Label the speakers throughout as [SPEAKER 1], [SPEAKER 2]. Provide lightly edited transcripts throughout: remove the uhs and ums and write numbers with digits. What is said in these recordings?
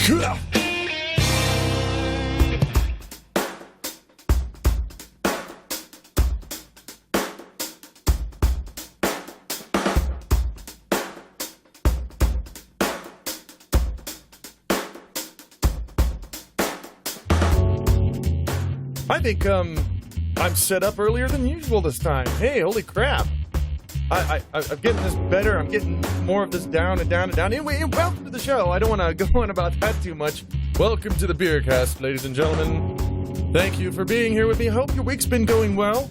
[SPEAKER 1] I think I'm set up earlier than usual this time. Hey, holy crap. I'm getting this better. I'm getting more of this down and down and down. Anyway, welcome to the show. I don't want to go on about that too much. Welcome to the Beercast, ladies and gentlemen. Thank you for being here with me. Hope your week's been going well.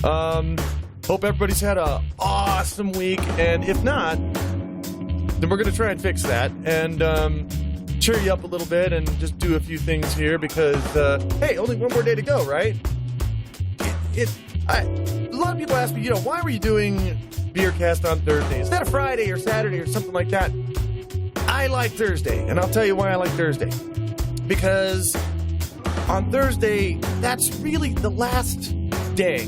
[SPEAKER 1] Hope everybody's had an awesome week. And if not, then we're going to try and fix that. And cheer you up a little bit and just do a few things here because, hey, only one more day to go, right? A lot of people ask me, why were you doing Beercast on Thursday? Is that a Friday or Saturday or something like that? I like Thursday, and I'll tell you why I like Thursday. Because on Thursday, that's really the last day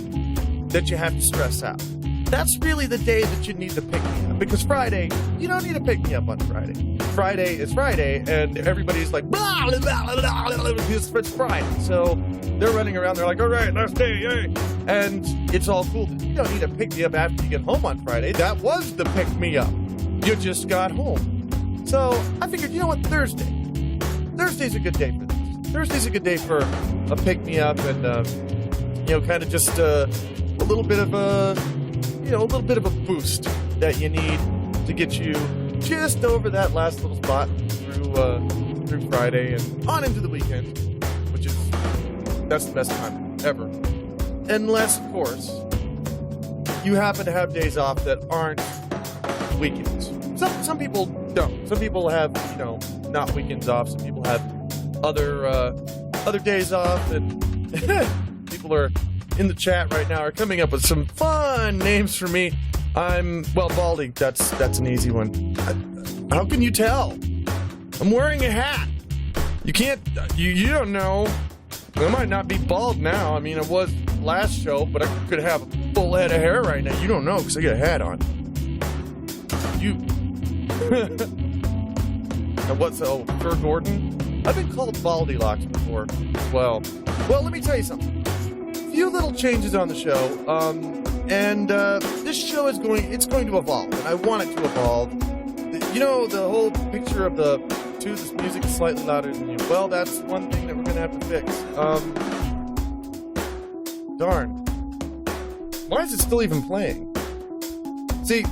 [SPEAKER 1] that you have to stress out. That's really the day that you need to pick me up. Because Friday, you don't need to pick me up on Friday. Friday is Friday, and everybody's like, blah, blah, blah, blah, blah, it's Friday. So they're running around, they're like, all right, last day, yay. And it's all cool. You don't need to pick me up after you get home on Friday. That was the pick me up. You just got home. So I figured, you know what, Thursday's a good day for this. Thursday's a good day for a pick me up and, kind of just a little bit of a boost that you need to get you just over that last little spot through Friday and on into the weekend, that's the best time ever. Unless, of course, you happen to have days off that aren't weekends. Some people don't. Some people have, not weekends off. Some people have other days off, and people are in the chat right now are coming up with some fun names for me. Baldy. That's an easy one. How can you tell? I'm wearing a hat. You can't. You don't know. I might not be bald now. I mean, I was last show, but I could have a full head of hair right now. You don't know because I got a hat on. What's Fur Gordon? I've been called Baldy Locks before as well. Well, let me tell you something. A few little changes on the show. This show is going to evolve, and I want it to evolve. The whole picture of the this music is slightly louder than you. Well, that's one thing that we're going to have to fix. Darn. Why is it still even playing? See,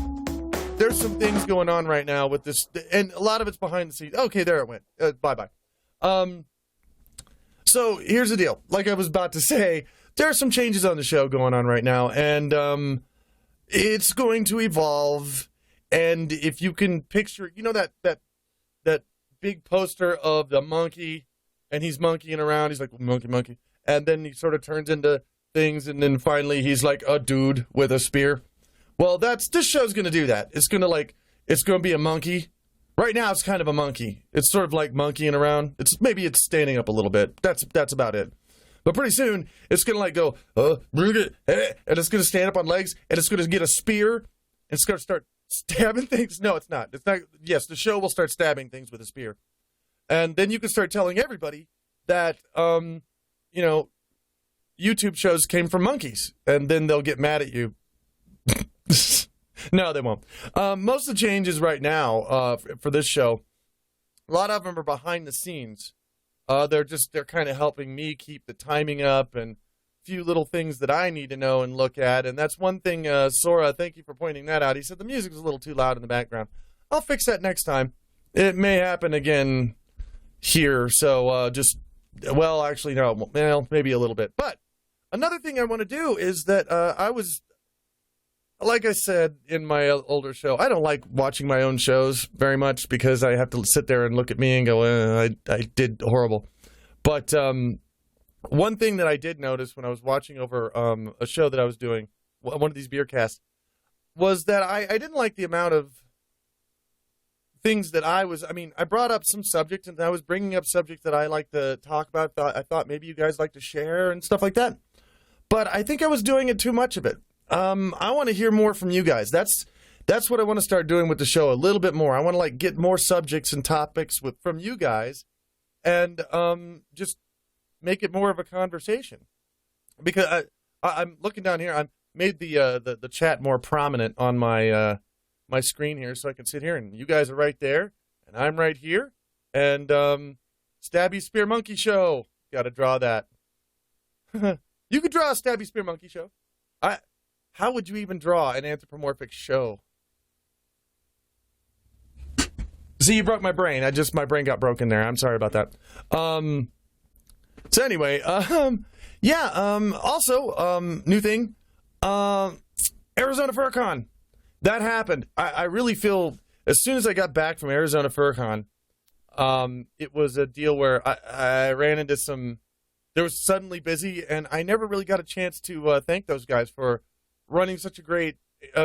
[SPEAKER 1] there's some things going on right now with this, and a lot of it's behind the scenes. Okay, there it went. Bye-bye. So, here's the deal. Like I was about to say, there are some changes on the show going on right now, and it's going to evolve. And if you can picture, that big poster of the monkey, and he's monkeying around. He's like, monkey. And then he sort of turns into things, and then finally he's like a dude with a spear. Well, this show's going to do that. It's going to be a monkey. Right now, it's kind of a monkey. It's sort of like monkeying around. Maybe it's standing up a little bit. That's about it. But pretty soon, it's going to go, and it's going to stand up on legs, and it's going to get a spear, and it's going to start stabbing things. No, it's not. It's not. Yes, the show will start stabbing things with a spear. And then you can start telling everybody that, YouTube shows came from monkeys, and then they'll get mad at you. No, they won't. Most of the changes right now for this show, a lot of them are behind the scenes. They're kind of helping me keep the timing up and a few little things that I need to know and look at. And that's one thing, Sora, thank you for pointing that out. He said the music was a little too loud in the background. I'll fix that next time. It may happen again here. So actually, no. Well, maybe a little bit. But another thing I want to do is that like I said in my older show, I don't like watching my own shows very much because I have to sit there and look at me and go, I did horrible. But one thing that I did notice when I was watching over a show that I was doing, one of these Beercasts, was that I didn't like the amount of things that I brought up some subject, and I was bringing up subjects that I like to talk about. I thought maybe you guys like to share and stuff like that. But I think I was doing it too much of it. I want to hear more from you guys. That's That's what I want to start doing with the show a little bit more. I want to like get more subjects and topics from you guys, and just make it more of a conversation. Because I'm looking down here. I made the chat more prominent on my my screen here, so I can sit here, and you guys are right there, and I'm right here, and Stabby Spear Monkey Show. Got to draw that. You could draw a Stabby Spear Monkey Show. How would you even draw an anthropomorphic show? See, you broke my brain. My brain got broken there. I'm sorry about that. So anyway, also, new thing, Arizona FurCon. That happened. I really feel, as soon as I got back from Arizona FurCon, it was a deal where I ran into there was suddenly busy, and I never really got a chance to thank those guys for running such a great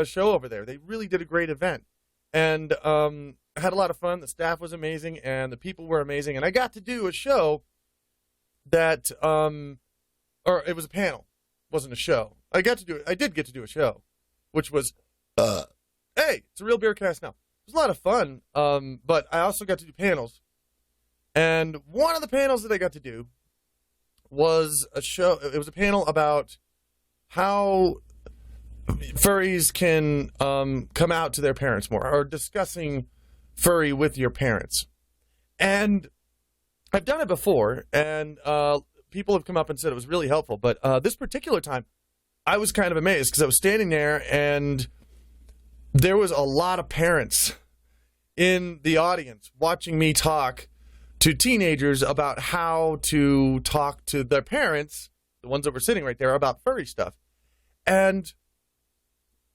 [SPEAKER 1] show over there. They really did a great event. And I had a lot of fun. The staff was amazing, and the people were amazing. And I got to do a show that, or it was a panel. It wasn't a show. I did get to do a show, which was, hey, it's a real Beercast now. It was a lot of fun, but I also got to do panels. And one of the panels that I got to do was a show. It was a panel about how furries can come out to their parents more, or discussing furry with your parents. And I've done it before, and people have come up and said it was really helpful. But this particular time, I was kind of amazed because I was standing there, and there was a lot of parents in the audience watching me talk to teenagers about how to talk to their parents, the ones that were sitting right there, about furry stuff. And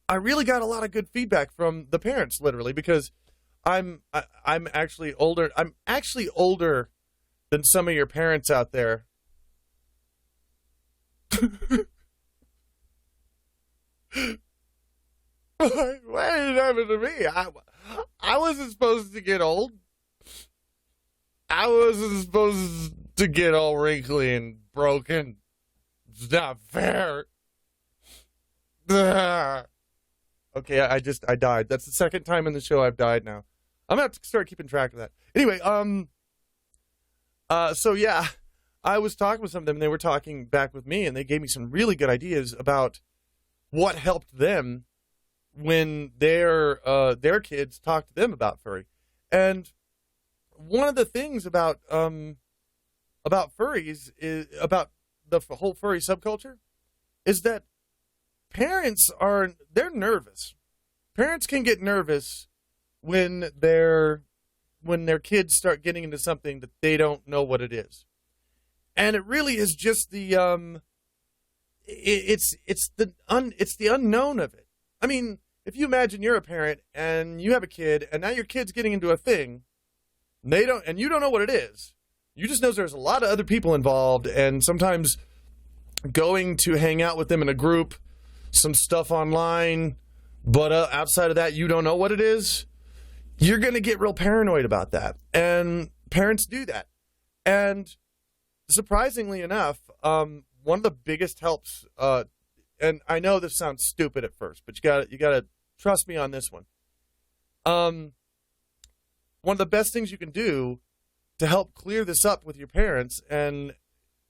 [SPEAKER 1] I really got a lot of good feedback from the parents, literally, because I'm actually older. I'm actually older than some of your parents out there. What happened to me? I wasn't supposed to get old. I wasn't supposed to get all wrinkly and broken. It's not fair. Okay, I died. That's the second time in the show I've died now. I'm gonna have to start keeping track of that. Anyway, so yeah, I was talking with some of them, and they were talking back with me, and they gave me some really good ideas about what helped them when their kids talked to them about furry. And one of the things about furries is about the whole furry subculture is that parents they're nervous. Parents can get nervous when their kids start getting into something that they don't know what it is. And it really is just the it's the unknown of it. I mean, if you imagine you're a parent and you have a kid, and now your kid's getting into a thing, and you don't know what it is. You just know there's a lot of other people involved, and sometimes going to hang out with them in a group, some stuff online, but outside of that, you don't know what it is. You're going to get real paranoid about that. And parents do that. And surprisingly enough, one of the biggest helps, and I know this sounds stupid at first, but you got to trust me on this one. One of the best things you can do to help clear this up with your parents and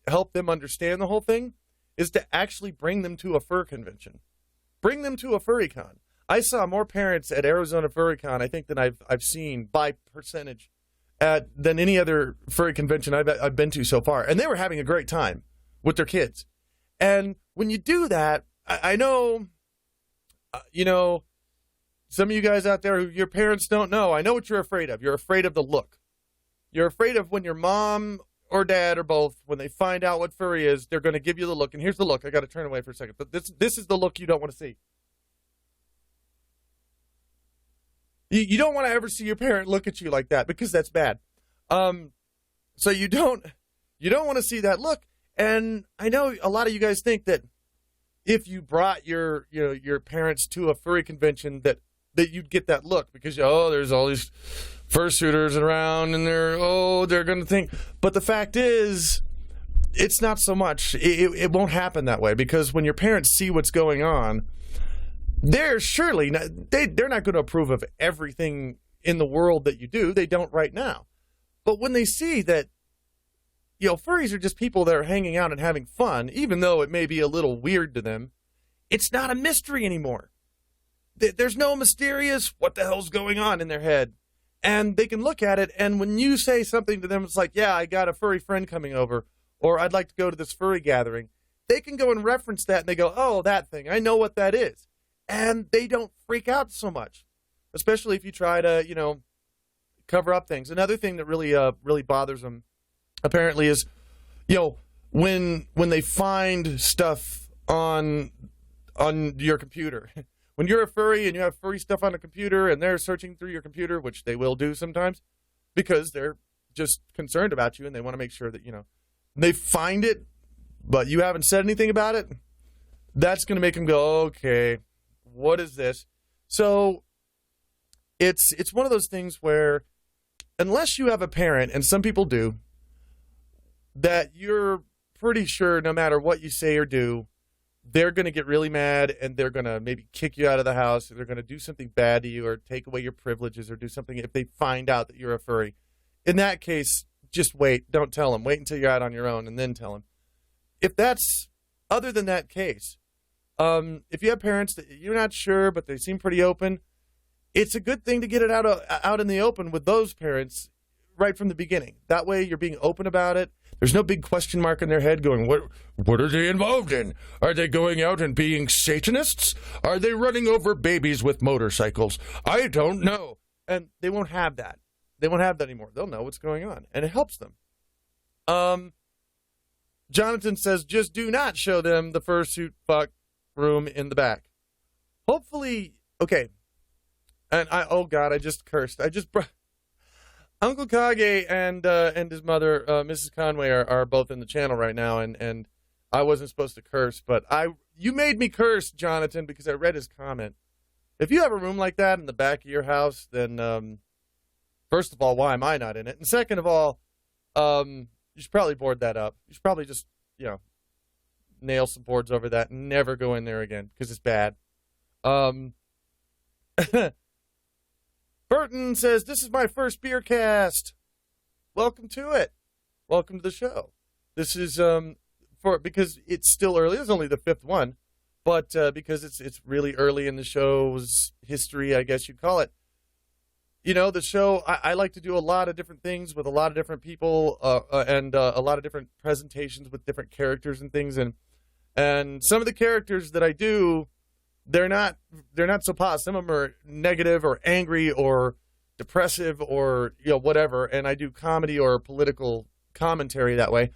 [SPEAKER 1] help them understand the whole thing is to actually bring them to a fur convention. Bring them to a furry con. I saw more parents at Arizona FurryCon, I think, than I've seen by percentage than any other furry convention I've been to so far. And they were having a great time with their kids. And when you do that, I know, some of you guys out there who your parents don't know, I know what you're afraid of. You're afraid of the look. You're afraid of when your mom or dad or both, when they find out what furry is, they're going to give you the look. And here's the look. I got to turn away for a second. But this is the look you don't want to see. You don't want to ever see your parent look at you like that, because that's bad. So you don't want to see that look. And I know a lot of you guys think that if you brought your parents to a furry convention that you'd get that look, because there's all these fursuiters around, and they're going to think. But the fact is, it's not so much. It won't happen that way, because when your parents see what's going on, they're surely not, they're not going to approve of everything in the world that you do. They don't right now. But when they see that, furries are just people that are hanging out and having fun, even though it may be a little weird to them, it's not a mystery anymore. There's no mysterious what the hell's going on in their head. And they can look at it, and when you say something to them, it's like, yeah, I got a furry friend coming over, or I'd like to go to this furry gathering. They can go and reference that, and they go, oh, that thing, I know what that is. And they don't freak out so much, especially if you try to, cover up things. Another thing that really bothers them, apparently, is, when they find stuff on your computer. When you're a furry and you have furry stuff on a computer and they're searching through your computer, which they will do sometimes, because they're just concerned about you and they want to make sure that, they find it, but you haven't said anything about it, that's going to make them go, okay, what is this? So it's one of those things where unless you have a parent, and some people do, that you're pretty sure no matter what you say or do, they're going to get really mad and they're going to maybe kick you out of the house, or they're going to do something bad to you or take away your privileges or do something if they find out that you're a furry. In that case, just wait. Don't tell them. Wait until you're out on your own and then tell them. If that's other than that case, if you have parents that you're not sure but they seem pretty open, it's a good thing to get it out in the open with those parents right from the beginning. That way you're being open about it. There's no big question mark in their head going, what are they involved in? Are they going out and being Satanists? Are they running over babies with motorcycles? I don't know. And they won't have that. They won't have that anymore. They'll know what's going on, and it helps them. Jonathan says, just do not show them the fursuit fuck room in the back. Hopefully, okay. And oh God, I just cursed. Uncle Kage and his mother, Mrs. Conway, are both in the channel right now, and I wasn't supposed to curse, but you made me curse, Jonathan, because I read his comment. If you have a room like that in the back of your house, then first of all, why am I not in it? And second of all, you should probably board that up. You should probably just, nail some boards over that and never go in there again because it's bad. Burton says, this is my first Beercast. Welcome to it. Welcome to the show. This is because it's still early. It's only the fifth one, but because it's really early in the show's history, I guess you'd call it. The show, I like to do a lot of different things with a lot of different people and a lot of different presentations with different characters and things. And some of the characters that I do, they're not so positive. Some of them are negative or angry or depressive or whatever, and I do comedy or political commentary that way.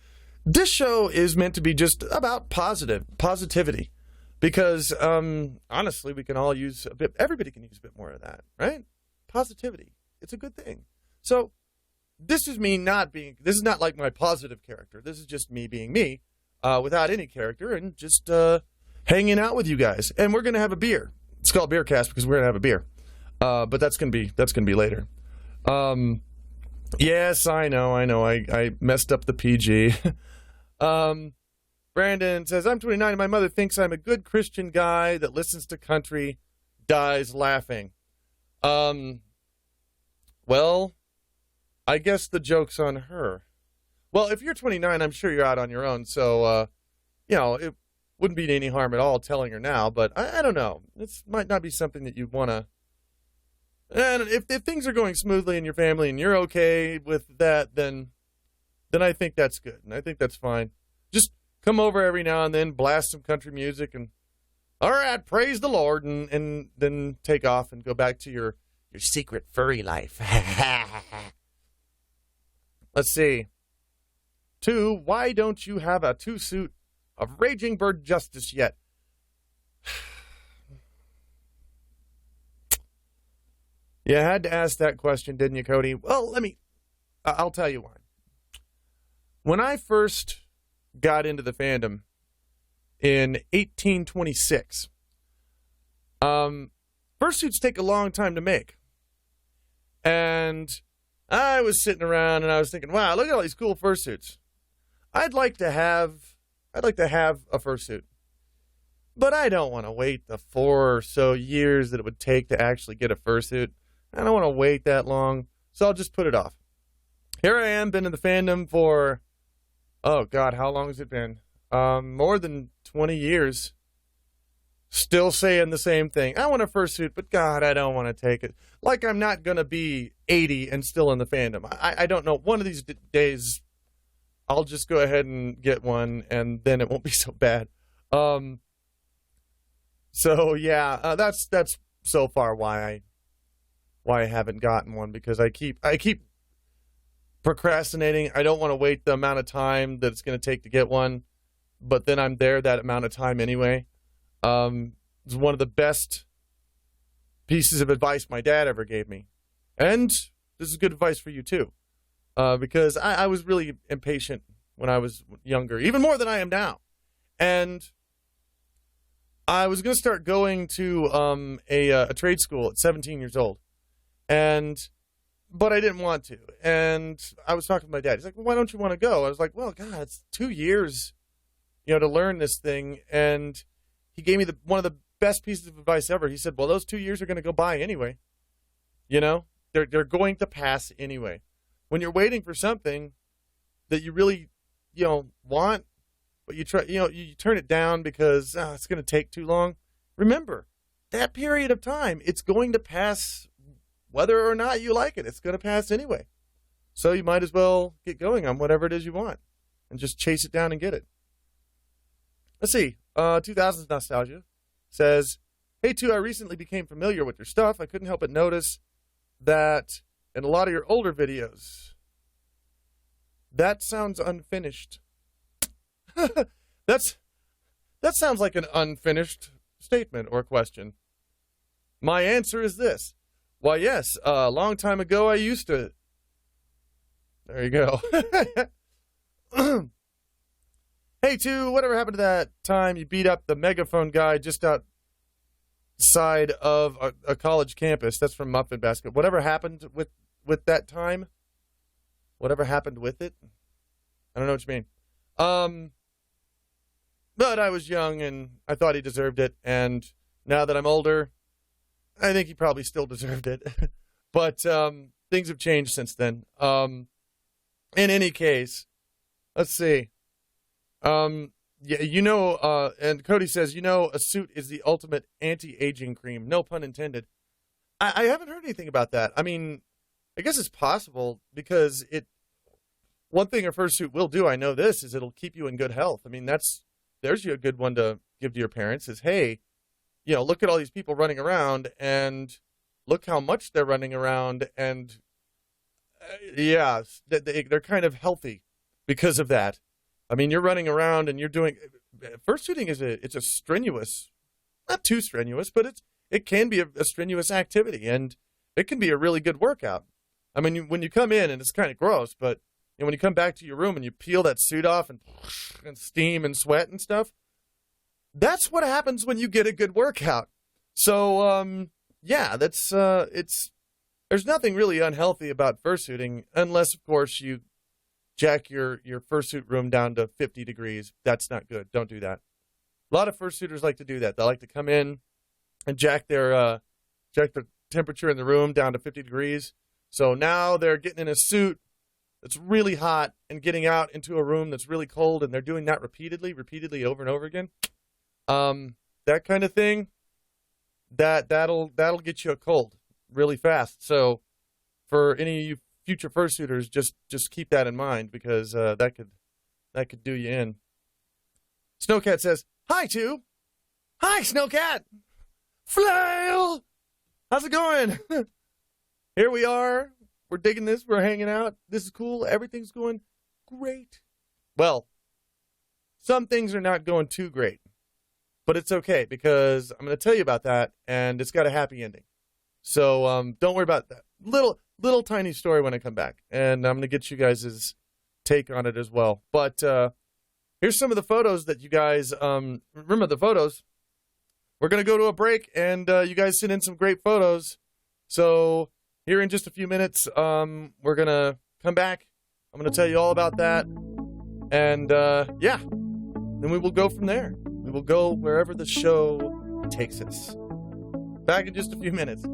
[SPEAKER 1] This show is meant to be just about positivity, because honestly, we can all use a bit. Everybody can use a bit more of that, right? Positivity. It's a good thing. So this is me this is not like my positive character. This is just me being me without any character and just hanging out with you guys. And we're going to have a beer. It's called Beercast because we're going to have a beer. But that's going to be later. Yes, I know. I messed up the PG. Brandon says, I'm 29 and my mother thinks I'm a good Christian guy that listens to country, dies laughing. Well, I guess the joke's on her. Well, if you're 29, I'm sure you're out on your own. So, it wouldn't be any harm at all telling her now, but I don't know. This might not be something that you'd want to. And if things are going smoothly in your family and you're okay with that, then I think that's good. And I think that's fine. Just come over every now and then, blast some country music, and all right, praise the Lord, and then take off and go back to your secret furry life. Let's see. 2, why don't you have a 2-suit of Raging Bird Justice yet? You had to ask that question, didn't you, Cody? Well, I'll tell you why. When I first got into the fandom in 1826, fursuits take a long time to make. And I was sitting around and I was thinking, wow, look at all these cool fursuits. I'd like to have a fursuit. But I don't want to wait the 4 or so years that it would take to actually get a fursuit. I don't want to wait that long, so I'll just put it off. Here I am, been in the fandom for, oh God, how long has it been? More than 20 years. Still saying the same thing. I want a fursuit, but God, I don't want to take it. Like I'm not going to be 80 and still in the fandom. I don't know. One of these days, I'll just go ahead and get one, and then it won't be so bad. So yeah, that's so far why I haven't gotten one, because I keep procrastinating. I don't want to wait the amount of time that it's going to take to get one, but then I'm there that amount of time anyway. It's one of the best pieces of advice my dad ever gave me, and this is good advice for you too, because I was really impatient when I was younger, even more than I am now, and I was going to start going to a trade school at 17 years old, but I didn't want to. And I was talking to my dad. He's like, well, why don't you want to go? I was like, well, God, it's 2 years, to learn this thing. And he gave me one of the best pieces of advice ever. He said, well, those 2 years are going to go by anyway. They're going to pass anyway. When you're waiting for something that you really, want, but you try, you turn it down because it's going to take too long. Remember, that period of time, it's going to pass whether or not you like it. It's going to pass anyway. So you might as well get going on whatever it is you want and just chase it down and get it. Let's see. 2000s Nostalgia says, hey, I recently became familiar with your stuff. I couldn't help but notice that in a lot of your older videos, that sounds unfinished. That sounds like an unfinished statement or question. My answer is this. Why, yes, a long time ago I used to... There you go. Hey, whatever happened to that time you beat up the megaphone guy just outside of a college campus? That's from Muffin Basket. Whatever happened with that time? Whatever happened with it? I don't know what you mean. But I was young, and I thought he deserved it, and now that I'm older, I think he probably still deserved it. But things have changed since then. In any case, let's see. Yeah, and Cody says, a suit is the ultimate anti-aging cream. No pun intended. I haven't heard anything about that. I mean, I guess it's possible, because one thing a fursuit will do, I know this, is it'll keep you in good health. I mean, there's a good one to give to your parents is, hey, look at all these people running around, and look how much they're running around, and yeah, they're kind of healthy because of that. I mean, you're running around and you're doing, fursuiting it's a strenuous, not too strenuous, but it can be a strenuous activity, and it can be a really good workout. I mean, when you come in, and it's kind of gross, but when you come back to your room and you peel that suit off and steam and sweat and stuff, that's what happens when you get a good workout. So, yeah, there's nothing really unhealthy about fursuiting, unless, of course, you jack your fursuit room down to 50 degrees. That's not good. Don't do that. A lot of fursuiters like to do that. They like to come in and jack the temperature in the room down to 50 degrees. So now they're getting in a suit that's really hot and getting out into a room that's really cold, and they're doing that repeatedly over and over again. That kind of thing, that'll get you a cold really fast. So for any of you future fursuiters, just keep that in mind, because that could do you in. Snowcat says, hi, Hi, Snowcat. Flail. How's it going? Here we are. We're digging this. We're hanging out. This is cool. Everything's going great. Well, some things are not going too great, but it's okay, because I'm going to tell you about that, and it's got a happy ending. So don't worry about that. Little tiny story when I come back, and I'm going to get you guys' take on it as well. But here's some of the photos that you guys, remember the photos. We're going to go to a break, and you guys sent in some great photos. So here in just a few minutes, we're going to come back. I'm going to tell you all about that. And yeah, then we will go from there. We will go wherever the show takes us. Back in just a few minutes.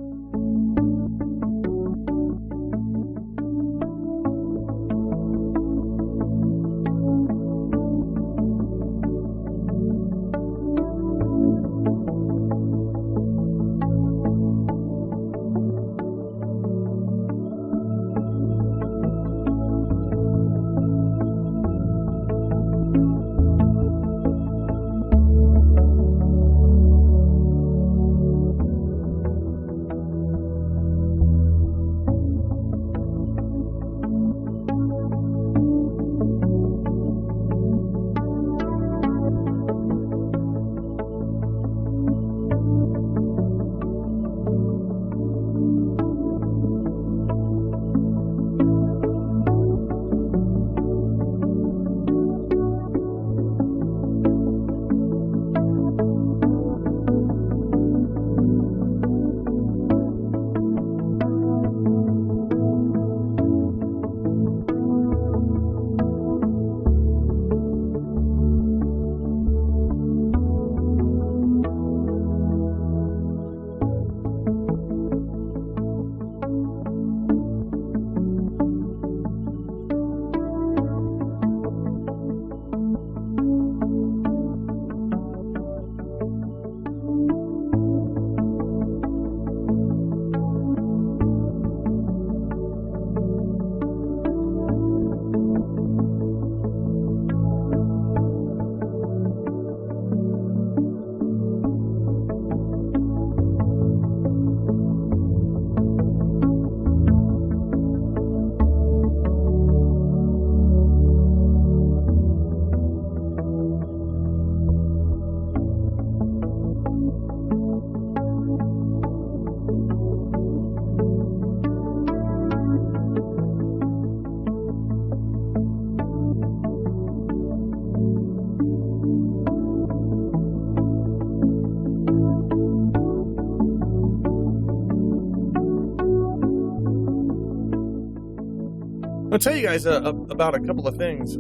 [SPEAKER 1] I'll tell you guys about a couple of things.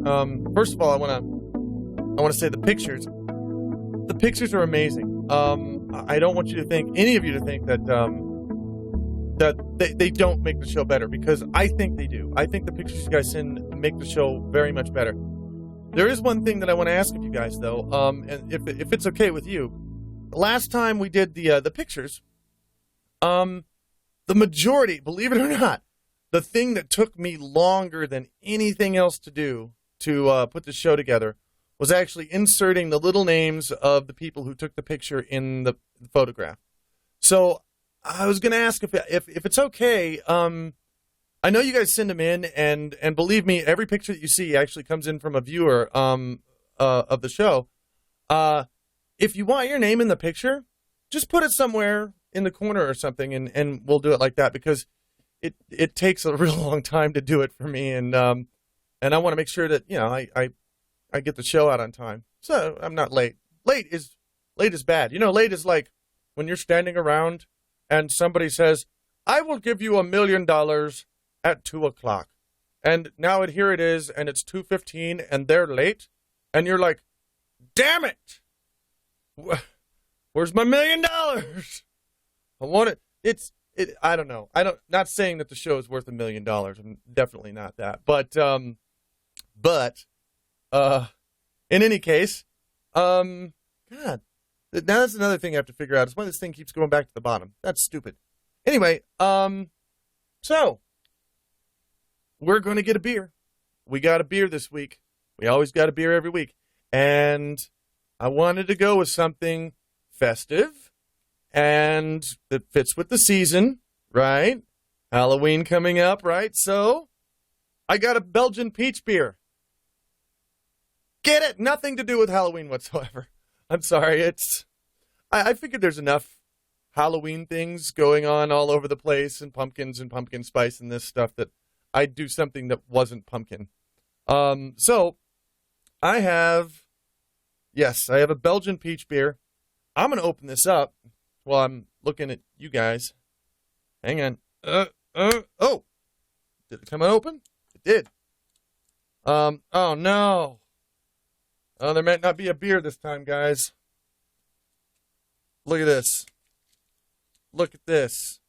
[SPEAKER 1] First of all, I want to say the pictures. The pictures are amazing. I don't want you to think, any of you to think that they don't make the show better, because I think they do. I think the pictures you guys send make the show very much better. There is one thing that I want to ask of you guys, though, and if it's okay with you. Last time we did the pictures, the majority, believe it or not, the thing that took me longer than anything else to do to put the show together was actually inserting the little names of the people who took the picture in the photograph. So I was going to ask if it's okay. I know you guys send them in, and believe me, every picture that you see actually comes in from a viewer of the show. If you want your name in the picture, just put it somewhere in the corner or something, and we'll do it like that, because it takes a real long time to do it for me, and I want to make sure that, you know, I get the show out on time, so I'm not late. Late is bad. You know, late is like when you're standing around and somebody says, "I will give you $1 million at 2:00," and now here it is, and it's 2:15, and they're late, and you're like, "Damn it! Where's my $1 million? I want it." I don't know. Not saying that the show is worth $1 million. I'm definitely not that. But in any case, God, now that's another thing I have to figure out, is why this thing keeps going back to the bottom. That's stupid. Anyway, so we're going to get a beer. We got a beer this week. We always got a beer every week. And I wanted to go with something festive and that fits with the season, right? Halloween coming up, right? So I got a Belgian peach beer. Get it? Nothing to do with Halloween whatsoever. I'm sorry. I figured there's enough Halloween things going on all over the place, and pumpkins and pumpkin spice and this stuff, that I'd do something that wasn't pumpkin. So I have a Belgian peach beer. I'm going to open this up while I'm looking at you guys. Hang on. Oh, did it come open? It did. Oh no. Oh, there might not be a beer this time, guys. Look at this. Look at this.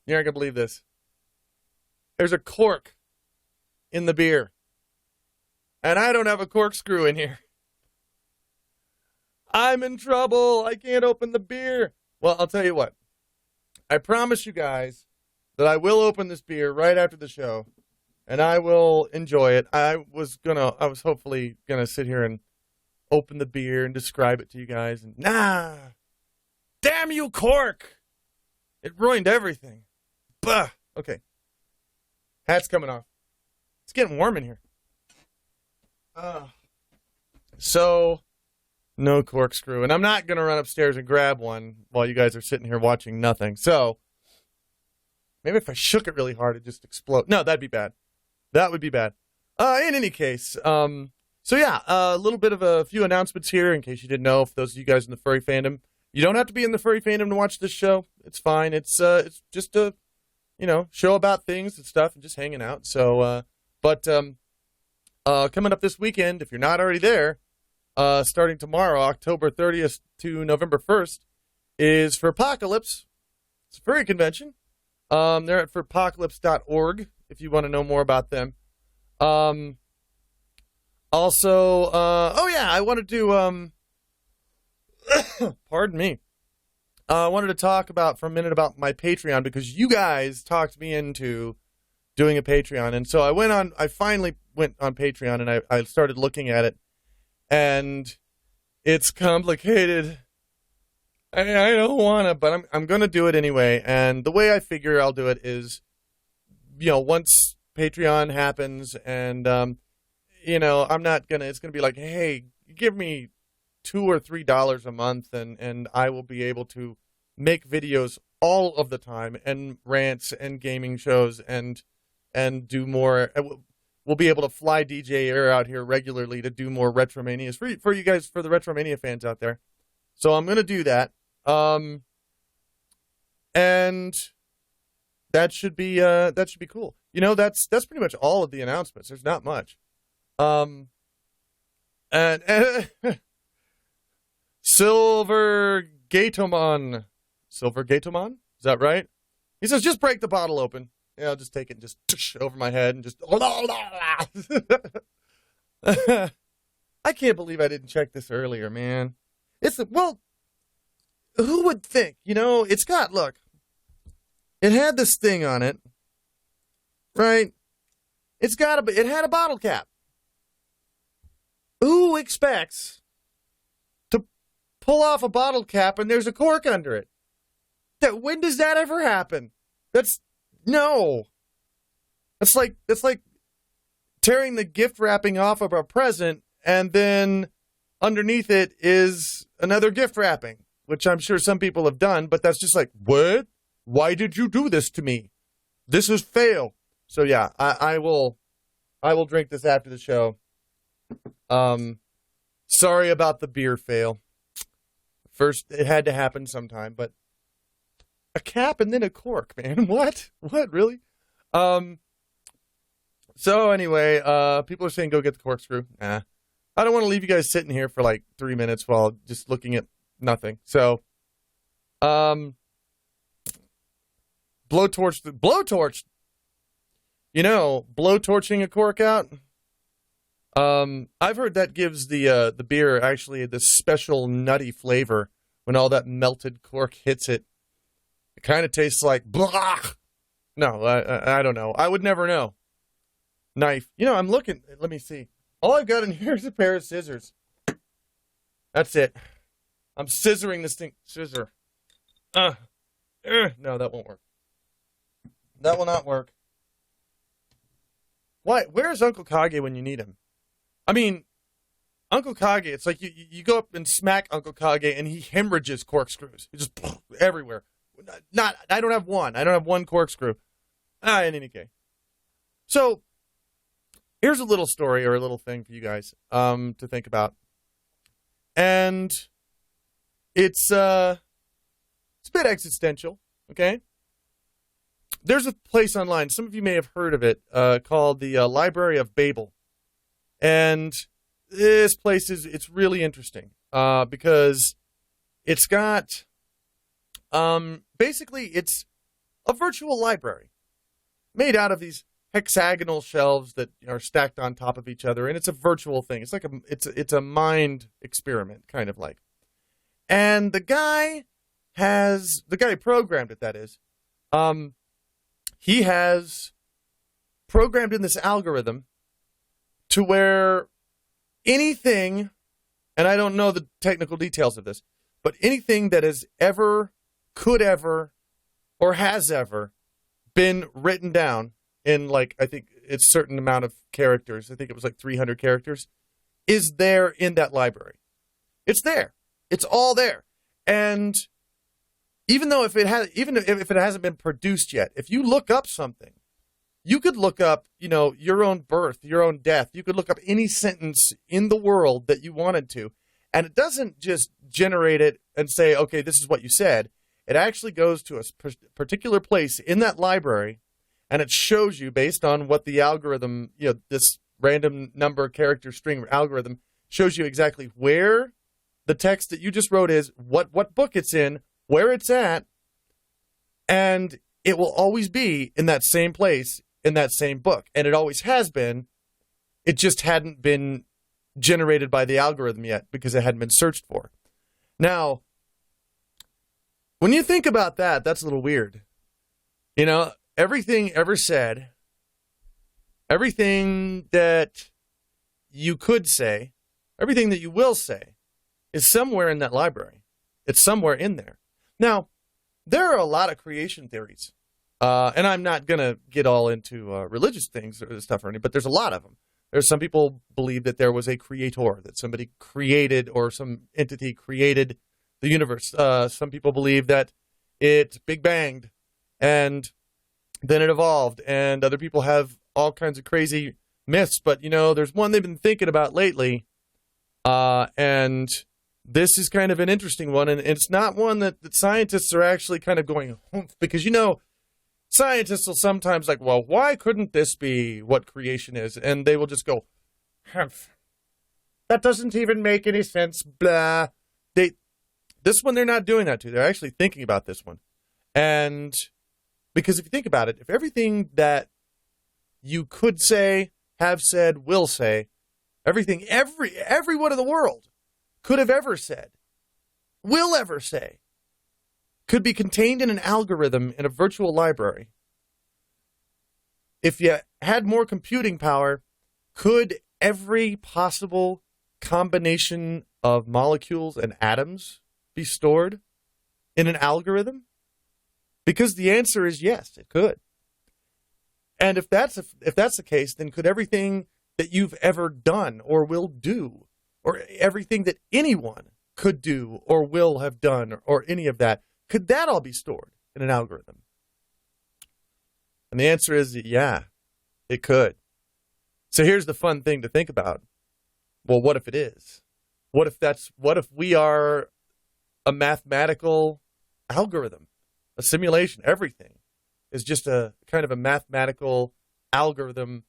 [SPEAKER 1] You're not going to believe this. There's a cork in the beer. And I don't have a corkscrew in here. I'm in trouble. I can't open the beer. Well, I'll tell you what. I promise you guys that I will open this beer right after the show. And I will enjoy it. I was hopefully gonna sit here and open the beer and describe it to you guys. And nah, damn you, cork! It ruined everything. Bah. Okay, hat's coming off. It's getting warm in here. So no corkscrew, and I'm not gonna run upstairs and grab one while you guys are sitting here watching nothing. So maybe if I shook it really hard, it'd just explode. No, that'd be bad. That would be bad. In any case, so yeah, a little bit of a few announcements here in case you didn't know. For those of you guys in the furry fandom, you don't have to be in the furry fandom to watch this show. It's fine. It's just a, show about things and stuff and just hanging out. So, coming up this weekend, if you're not already there, starting tomorrow, October 30th to November 1st, is Furpocalypse. It's a furry convention. They're at furpocalypse.org. If you want to know more about them. I wanted to, pardon me. I wanted to talk for a minute about my Patreon because you guys talked me into doing a Patreon. And so I finally went on Patreon and I started looking at it. And it's complicated. I don't want to, but I'm going to do it anyway. And the way I figure I'll do it is, once Patreon happens and, I'm not going to, it's going to be like, hey, give me $2 or $3 a month and I will be able to make videos all of the time and rants and gaming shows and do more. We'll be able to fly DJ Air out here regularly to do more Retromanias for you guys, for the Retromania fans out there. So I'm going to do that. And that should be cool. That's pretty much all of the announcements. There's not much. And Silver Gatomon, is that right? He says, just break the bottle open. Yeah, I'll just take it and just over my head and just. I can't believe I didn't check this earlier, man. Who would think? Look. It had this thing on it, right? It had a bottle cap. Who expects to pull off a bottle cap and there's a cork under it? When does that ever happen? No. That's like tearing the gift wrapping off of a present and then underneath it is another gift wrapping, which I'm sure some people have done, but that's just like, what? Why did you do this to me? This is fail. So yeah, I will drink this after the show. Sorry about the beer fail. First, it had to happen sometime, but a cap and then a cork, man. What? What, really? So anyway, people are saying go get the corkscrew. Nah. I don't want to leave you guys sitting here for like 3 minutes while just looking at nothing. So, blowtorch. Blowtorching a cork out. I've heard that gives the beer actually this special nutty flavor when all that melted cork hits it. It kind of tastes like blah. No, I don't know. I would never know. Knife. I'm looking. Let me see. All I've got in here is a pair of scissors. That's it. I'm scissoring this thing. Scissor. No, that won't work. That will not work. Why? Where's Uncle Kage when you need him? I mean, Uncle Kage, it's like you go up and smack Uncle Kage and he hemorrhages corkscrews. He just everywhere. I don't have one. I don't have one corkscrew. In any case. So, here's a little story or a little thing for you guys to think about. And it's a bit existential, okay? There's a place online, some of you may have heard of it, called the Library of Babel. And this place it's really interesting because it's got, basically, it's a virtual library made out of these hexagonal shelves that are stacked on top of each other, and it's a virtual thing. It's like it's a mind experiment, kind of like. And the guy who programmed it, that is, he has programmed in this algorithm to where anything, and I don't know the technical details of this, but anything that has ever, could ever, or has ever been written down in, like, I think it's a certain amount of characters, I think it was like 300 characters, is there in that library. It's there. It's all there. And even if it hasn't been produced yet, if you look up something, you could look up, your own birth, your own death. You could look up any sentence in the world that you wanted to. And it doesn't just generate it and say, okay, this is what you said. It actually goes to a particular place in that library, and it shows you, based on what the algorithm, this random number character string algorithm, shows you exactly where the text that you just wrote is, what book it's in, where it's at, and it will always be in that same place, in that same book. And it always has been. It just hadn't been generated by the algorithm yet because it hadn't been searched for. Now, when you think about that, that's a little weird. Everything ever said, everything that you could say, everything that you will say is somewhere in that library. It's somewhere in there. Now, there are a lot of creation theories. And I'm not going to get all into religious things or stuff or anything, but there's a lot of them. There's some people believe that there was a creator, that somebody created or some entity created the universe. Some people believe that it big banged and then it evolved. And other people have all kinds of crazy myths. But, there's one they've been thinking about lately. And this is kind of an interesting one. And it's not one that scientists are actually kind of going, because, scientists will sometimes like, well, why couldn't this be what creation is? And they will just go, that doesn't even make any sense, blah. This one, they're not doing that to. They're actually thinking about this one. And because if you think about it, if everything that you could say, have said, will say, everything, everyone in the world could have ever said, will ever say, could be contained in an algorithm in a virtual library. If you had more computing power, could every possible combination of molecules and atoms be stored in an algorithm? Because the answer is yes, it could. And if that's the case, then could everything that you've ever done or will do, or everything that anyone could do or will have done, or any of that, could that all be stored in an algorithm? And the answer is yeah, it could. So here's the fun thing to think about. Well, what if it is? What if we are a mathematical algorithm, a simulation? Everything is just a kind of a mathematical algorithm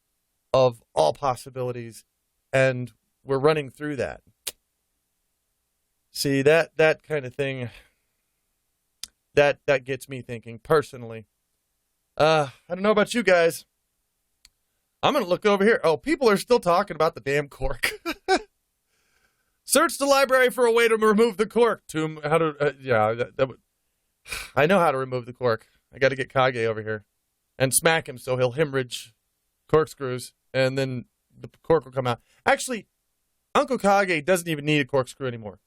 [SPEAKER 1] of all possibilities, and we're running through that. See, that kind of thing, that gets me thinking personally. I don't know about you guys. I'm going to look over here. Oh, people are still talking about the damn cork. Search the library for a way to remove the cork. I know how to remove the cork. I got to get Kage over here and smack him so he'll hemorrhage corkscrews, and then the cork will come out. Actually, Uncle Kage doesn't even need a corkscrew anymore.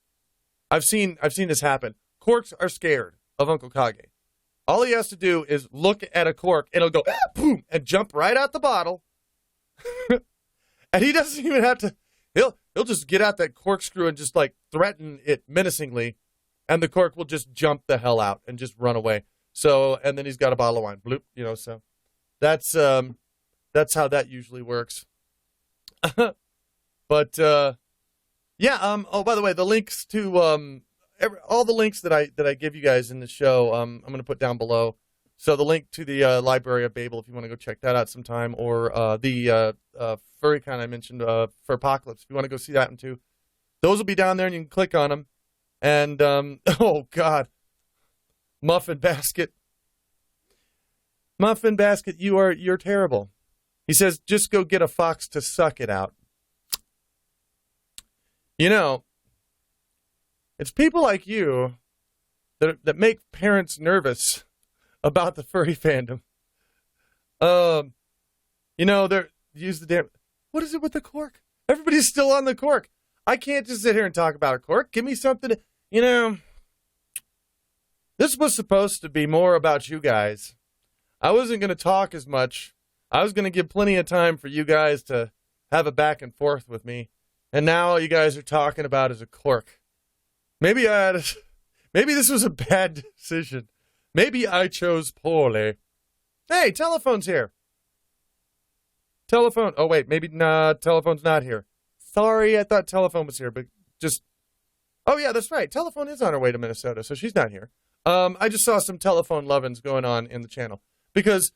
[SPEAKER 1] I've seen this happen. Corks are scared of Uncle Kage. All he has to do is look at a cork, and it'll go, boom, and jump right out the bottle. And he doesn't even have to, he'll just get out that corkscrew and just like threaten it menacingly, and the cork will just jump the hell out and just run away. So, and then he's got a bottle of wine, bloop, so that's how that usually works. But, yeah, oh, by the way, the links to, all the links that I give you guys in the show, I'm going to put down below. So the link to the Library of Babel, if you want to go check that out sometime, or the Furry kind I mentioned, for Apocalypse, if you want to go see that one too. Those will be down there, and you can click on them. And, oh, God. Muffin Basket. Muffin Basket, you're terrible. He says, just go get a fox to suck it out. You know, it's people like you that make parents nervous about the furry fandom. You know, use the damn... What is it with the cork? Everybody's still on the cork. I can't just sit here and talk about a cork. Give me something to... You know, this was supposed to be more about you guys. I wasn't going to talk as much. I was going to give plenty of time for you guys to have a back and forth with me. And now all you guys are talking about is a cork. Maybe this was a bad decision. Maybe I chose poorly. Hey, telephone's here. Telephone. Oh, wait, maybe telephone's not here. Sorry, I thought telephone was here, but just... Oh, yeah, that's right. Telephone is on her way to Minnesota, so she's not here. I just saw some telephone lovins going on in the channel. Because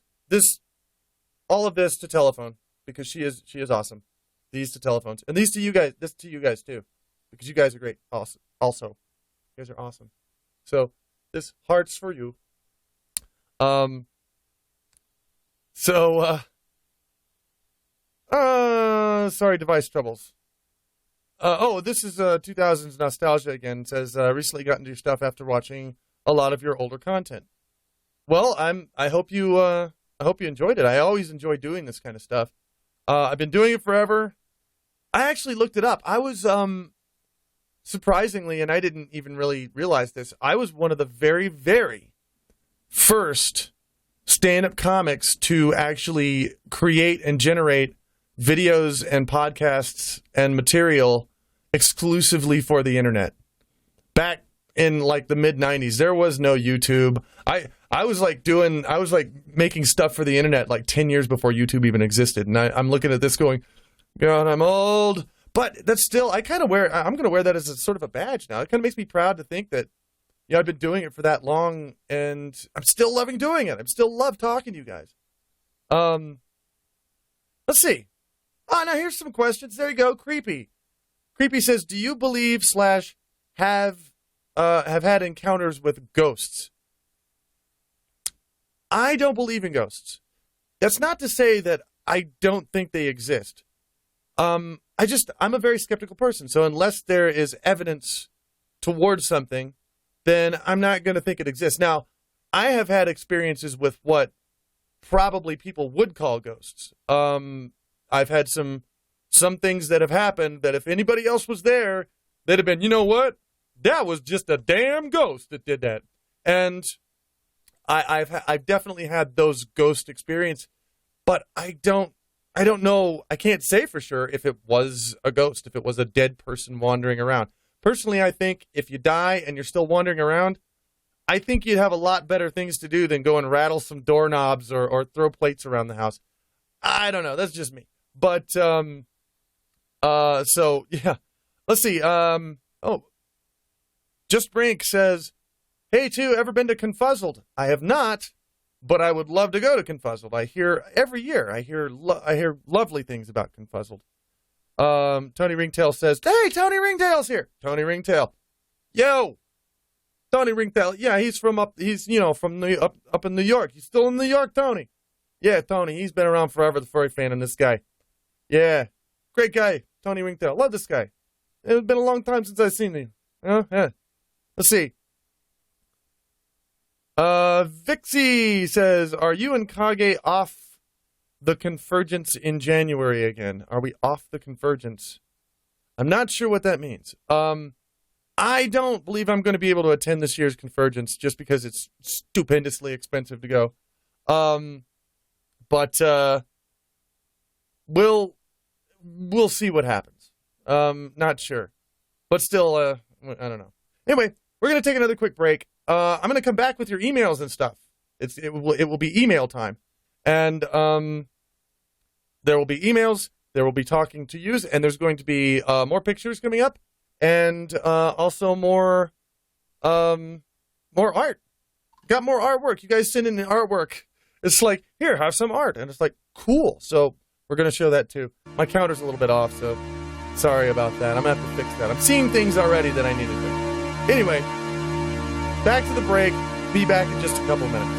[SPEAKER 1] all of this to telephone, because she is awesome. These to telephones. And these to you guys, this to you guys too. Because you guys are great also. You guys are awesome. So, this heart's for you. Sorry, device troubles. This is 2000s nostalgia again. It says, recently got into your stuff after watching a lot of your older content. Well, I hope you enjoyed it. I always enjoy doing this kind of stuff. I've been doing it forever. I actually looked it up. I was, surprisingly, and I didn't even really realize this, I was one of the very, very first stand-up comics to actually create and generate videos and podcasts and material exclusively for the internet. Back in like the mid-90s, there was no YouTube. I was making stuff for the internet like 10 years before YouTube even existed. And I'm looking at this going, God, I'm old. But that's still, I'm going to wear that as a sort of a badge now. It kind of makes me proud to think that, you know, I've been doing it for that long and I'm still loving doing it. I still love talking to you guys. Let's see. Oh, now here's some questions. There you go. Creepy. Creepy says, do you believe / have had encounters with ghosts? I don't believe in ghosts. That's not to say that I don't think they exist. I'm a very skeptical person. So unless there is evidence towards something, then I'm not going to think it exists. Now, I have had experiences with what probably people would call ghosts. I've had some things that have happened that if anybody else was there, they'd have been, you know what? That was just a damn ghost that did that. And I've definitely had those ghost experiences, but I don't know. I can't say for sure if it was a ghost, if it was a dead person wandering around. Personally, I think if you die and you're still wandering around, I think you'd have a lot better things to do than go and rattle some doorknobs or throw plates around the house. I don't know. That's just me. But, so, yeah. Let's see. Just Brink says, hey, too, ever been to Confuzzled? I have not, but I would love to go to Confuzzled. I hear every year, I hear lovely things about Confuzzled. Tony Ringtail says, hey, Tony Ringtail's here. Tony Ringtail. Yo! Tony Ringtail. Yeah, he's from up in New York. He's still in New York, Tony. Yeah, Tony. He's been around forever, the furry fan, and this guy. Yeah. Great guy, Tony Ringtail. Love this guy. It's been a long time since I've seen him. Yeah. Let's see. Vixie says, are you and Kage off the Convergence in January again? Are we off the Convergence? I'm not sure what that means. I don't believe I'm going to be able to attend this year's Convergence just because it's stupendously expensive to go. But we'll see what happens. Not sure. But still, I don't know. Anyway, we're going to take another quick break. I'm going to come back with your emails and stuff. It will be email time. And there will be emails, there will be talking to yous, and there's going to be more pictures coming up, and also more art. Got more artwork. You guys send in the artwork. It's like, here, have some art. And it's like, cool. So we're going to show that too. My counter's a little bit off, so sorry about that. I'm going to have to fix that. I'm seeing things already that I need to fix. Anyway, back to the break. Be back in just a couple minutes.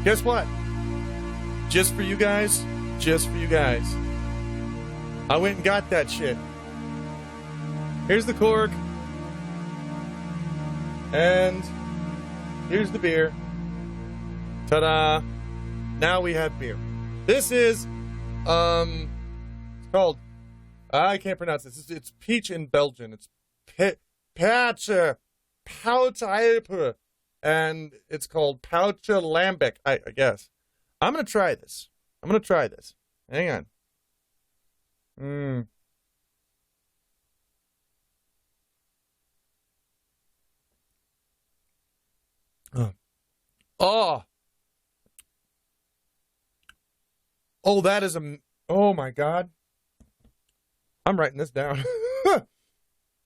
[SPEAKER 1] Guess what? Just for you guys, I went and got that shit. Here's the cork. And here's the beer. Ta-da. Now we have beer. This is, it's called, I can't pronounce this. It's peach in Belgian. It's Pouche, and it's called Pouche Lambic, I guess. I'm going to try this. Hang on. Oh, that is oh my God. I'm writing this down. I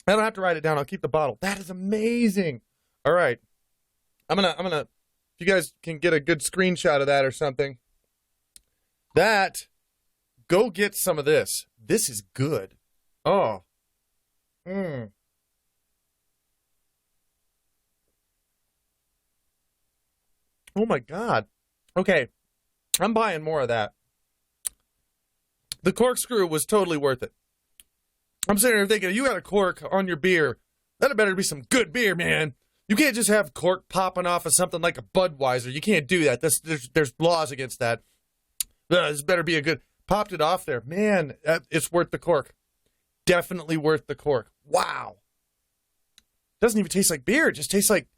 [SPEAKER 1] don't have to write it down. I'll keep the bottle. That is amazing. All right. I'm gonna, if you guys can get a good screenshot of that or something, go get some of this. This is good. Oh. Oh my God. Okay. I'm buying more of that. The corkscrew was totally worth it. I'm sitting here thinking, you got a cork on your beer. That better be some good beer, man. You can't just have cork popping off of something like a Budweiser. You can't do that. There's laws against that. This better be a good... Popped it off there. Man, it's worth the cork. Definitely worth the cork. Wow. Doesn't even taste like beer. It just tastes like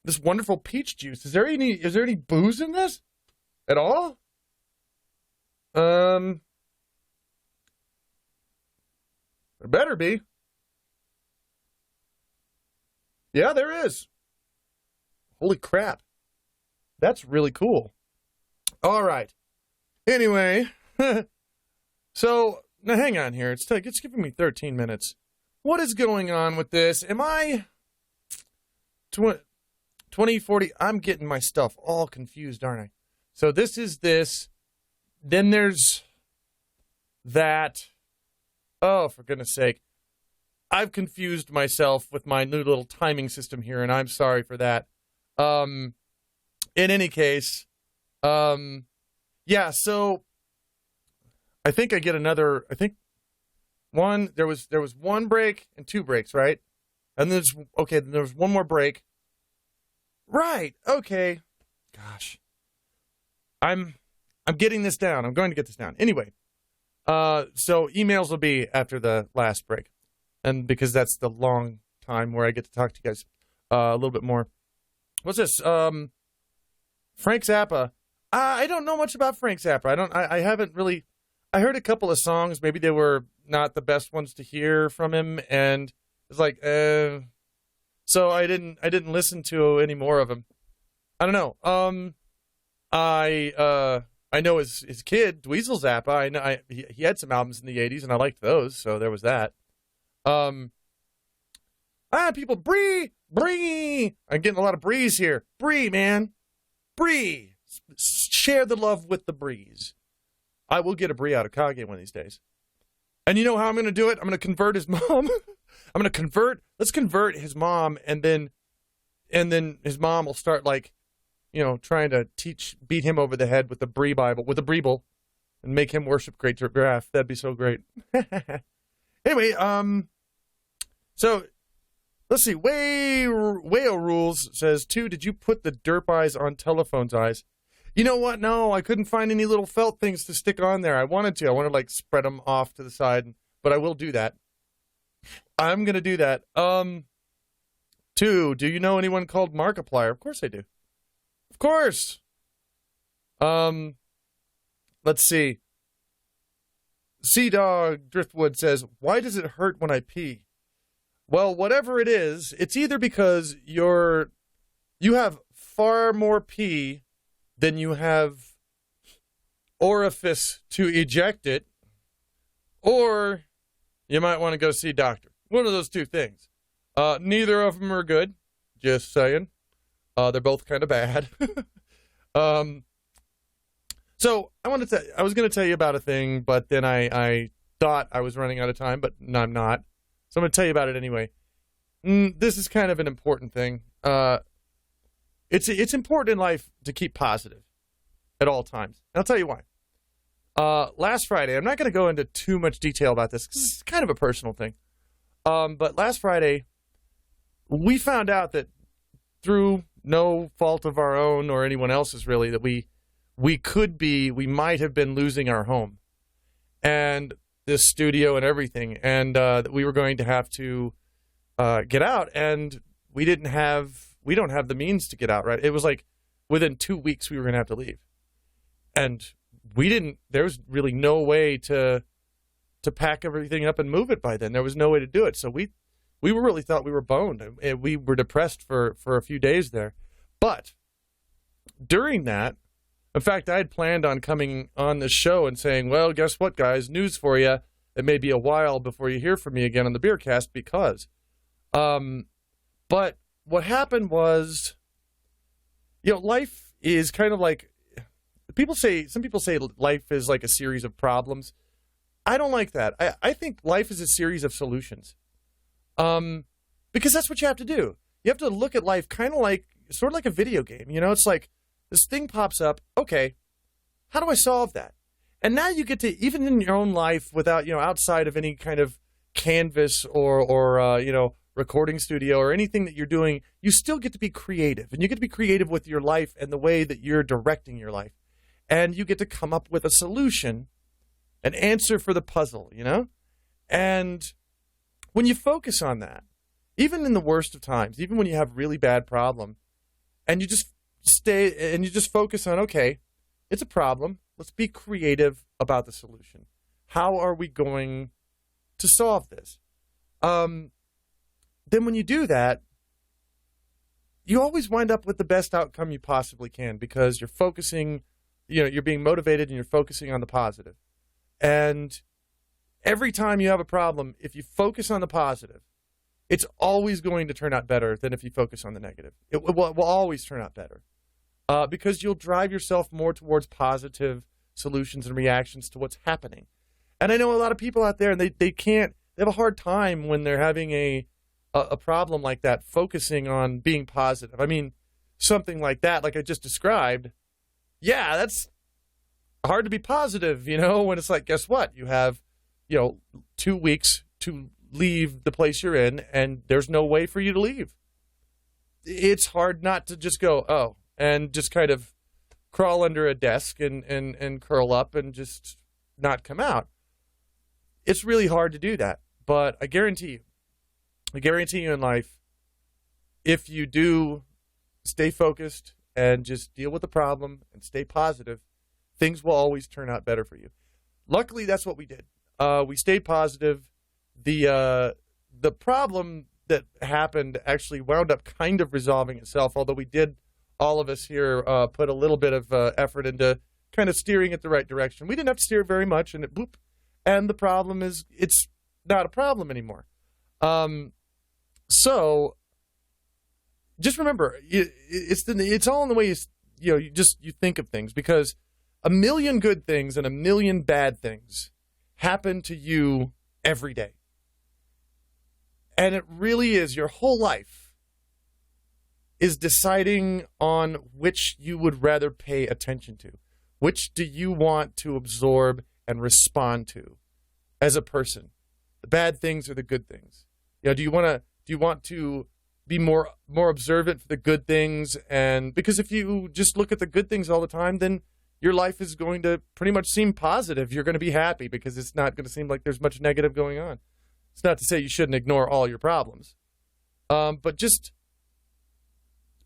[SPEAKER 1] this wonderful peach juice. Is there any booze in this at all? There better be. Yeah, there is. Holy crap. That's really cool. All right. Anyway, so now hang on here. It's giving me 13 minutes. What is going on with this? Am I 2040? I'm getting my stuff all confused, aren't I? So this is this. Then there's that. Oh, for goodness sake. I've confused myself with my new little timing system here, and I'm sorry for that. In any case, yeah, so I think I get another, there was one break and 2 breaks, right? And then there was one more break. Right, okay. Gosh. I'm getting this down. I'm going to get this down. Anyway, so emails will be after the last break. And because that's the long time where I get to talk to you guys a little bit more. What's this? Frank Zappa. I don't know much about Frank Zappa. I haven't really. I heard a couple of songs. Maybe they were not the best ones to hear from him, and it's like, so I didn't listen to any more of him. I don't know. I know his kid Dweezil Zappa. I know he had some albums in the '80s, and I liked those. So there was that. People, Bree. I'm getting a lot of breeze here. Bree, man. Bree. Share the love with the breeze. I will get a Bree out of Kage one of these days. And you know how I'm going to do it? I'm going to convert his mom. Let's convert his mom, and then his mom will start, like, trying to beat him over the head with the Bree Bible, with the Breeble, and make him worship Great Giraffe. That'd be so great. Anyway, so let's see. Wayo Rules says, 2, did you put the derp eyes on telephone's eyes? You know what? No, I couldn't find any little felt things to stick on there. I wanted to. I want to, like, spread them off to the side, but I will do that. I'm going to do that. 2, do you know anyone called Markiplier? Of course I do. Of course. Let's see. Sea Dog Driftwood says, why does it hurt when I pee? Well, whatever it is, it's either because you have far more pee than you have orifice to eject it, or you might want to go see a doctor. One of those two things. Neither of them are good, just saying. They're both kind of bad. So I was going to tell you about a thing, but then I thought I was running out of time, but no, I'm not. So I'm going to tell you about it anyway. This is kind of an important thing. It's important in life to keep positive at all times. And I'll tell you why. Last Friday, I'm not going to go into too much detail about this because it's kind of a personal thing. But last Friday, we found out that through no fault of our own or anyone else's really, that we might have been losing our home and this studio and everything, and that we were going to have to get out, and we don't have the means to get out, right? It was like within 2 weeks we were going to have to leave. And there was really no way to pack everything up and move it by then. There was no way to do it. So we really thought we were boned. And we were depressed for a few days there. But during that, in fact, I had planned on coming on this show and saying, well, guess what, guys? News for you. It may be a while before you hear from me again on the Beercast because. But what happened was, life is kind of like, some people say life is like a series of problems. I don't like that. I think life is a series of solutions. Because that's what you have to do. You have to look at life kind of like, sort of like a video game. It's like, this thing pops up. Okay, how do I solve that? And now you get to, even in your own life without, outside of any kind of canvas or recording studio or anything that you're doing, you still get to be creative. And you get to be creative with your life and the way that you're directing your life. And you get to come up with a solution, an answer for the puzzle, you know? And when you focus on that, even in the worst of times, even when you have really bad problem, and you just focus on, okay, it's a problem. Let's be creative about the solution. How are we going to solve this? Then when you do that, you always wind up with the best outcome you possibly can because you're focusing, you're being motivated and you're focusing on the positive. And every time you have a problem, if you focus on the positive, it's always going to turn out better than if you focus on the negative. It will always turn out better because you'll drive yourself more towards positive solutions and reactions to what's happening. And I know a lot of people out there, and they have a hard time when they're having a problem like that, focusing on being positive. I mean, something like that, like I just described, yeah, that's hard to be positive, when it's like, guess what? You have, 2 weeks to leave the place you're in, and there's no way for you to leave. It's hard not to just go, and just kind of crawl under a desk and curl up and just not come out. It's really hard to do that, but I guarantee you in life, if you do stay focused and just deal with the problem and stay positive, things will always turn out better for you. Luckily, that's what we did. We stayed positive. The problem that happened actually wound up kind of resolving itself, although we did, all of us here, put a little bit of effort into kind of steering it the right direction. We didn't have to steer very much, and and the problem is it's not a problem anymore. So just remember, it's all in the way you think of things, because a million good things and a million bad things happen to you every day. And it really is, your whole life is deciding on which you would rather pay attention to. Which do you want to absorb and respond to as a person? The bad things or the good things? Do you want to be more observant for the good things? And because if you just look at the good things all the time, then your life is going to pretty much seem positive. You're going to be happy because it's not going to seem like there's much negative going on. It's not to say you shouldn't ignore all your problems, or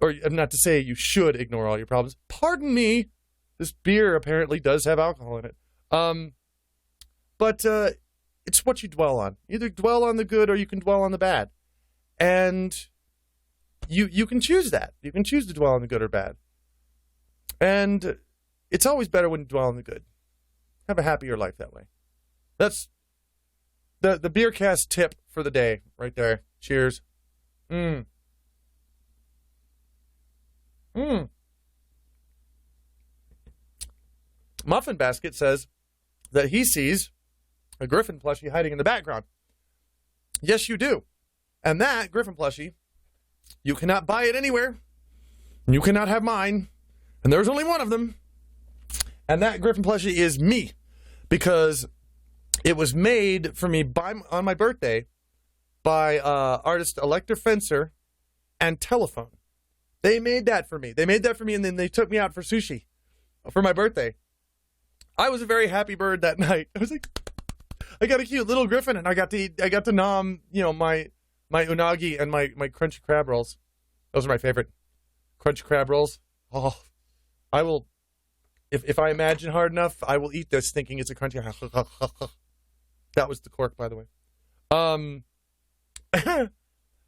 [SPEAKER 1] not to say you should ignore all your problems. Pardon me, this beer apparently does have alcohol in it. But it's what you dwell on. Either dwell on the good or you can dwell on the bad. And you can choose that. You can choose to dwell on the good or bad. And it's always better when you dwell on the good. Have a happier life that way. That's the Beercast tip for the day right there. Cheers. Muffin Basket says that he sees a Gryphon plushie hiding in the background. Yes, you do. And that Gryphon plushie, you cannot buy it anywhere. You cannot have mine. And there's only one of them. And that Gryphon plushie is me. Because it was made for me on my birthday by artist Elector Fencer and Telephone. They made that for me. And then they took me out for sushi for my birthday. I was a very happy bird that night. I was like, I got a cute little Gryphon, and I got to nom, my unagi and my crunchy crab rolls. Those are my favorite. Crunchy crab rolls. Oh, I will, if I imagine hard enough, I will eat this thinking it's a crunchy. That was the cork, by the way.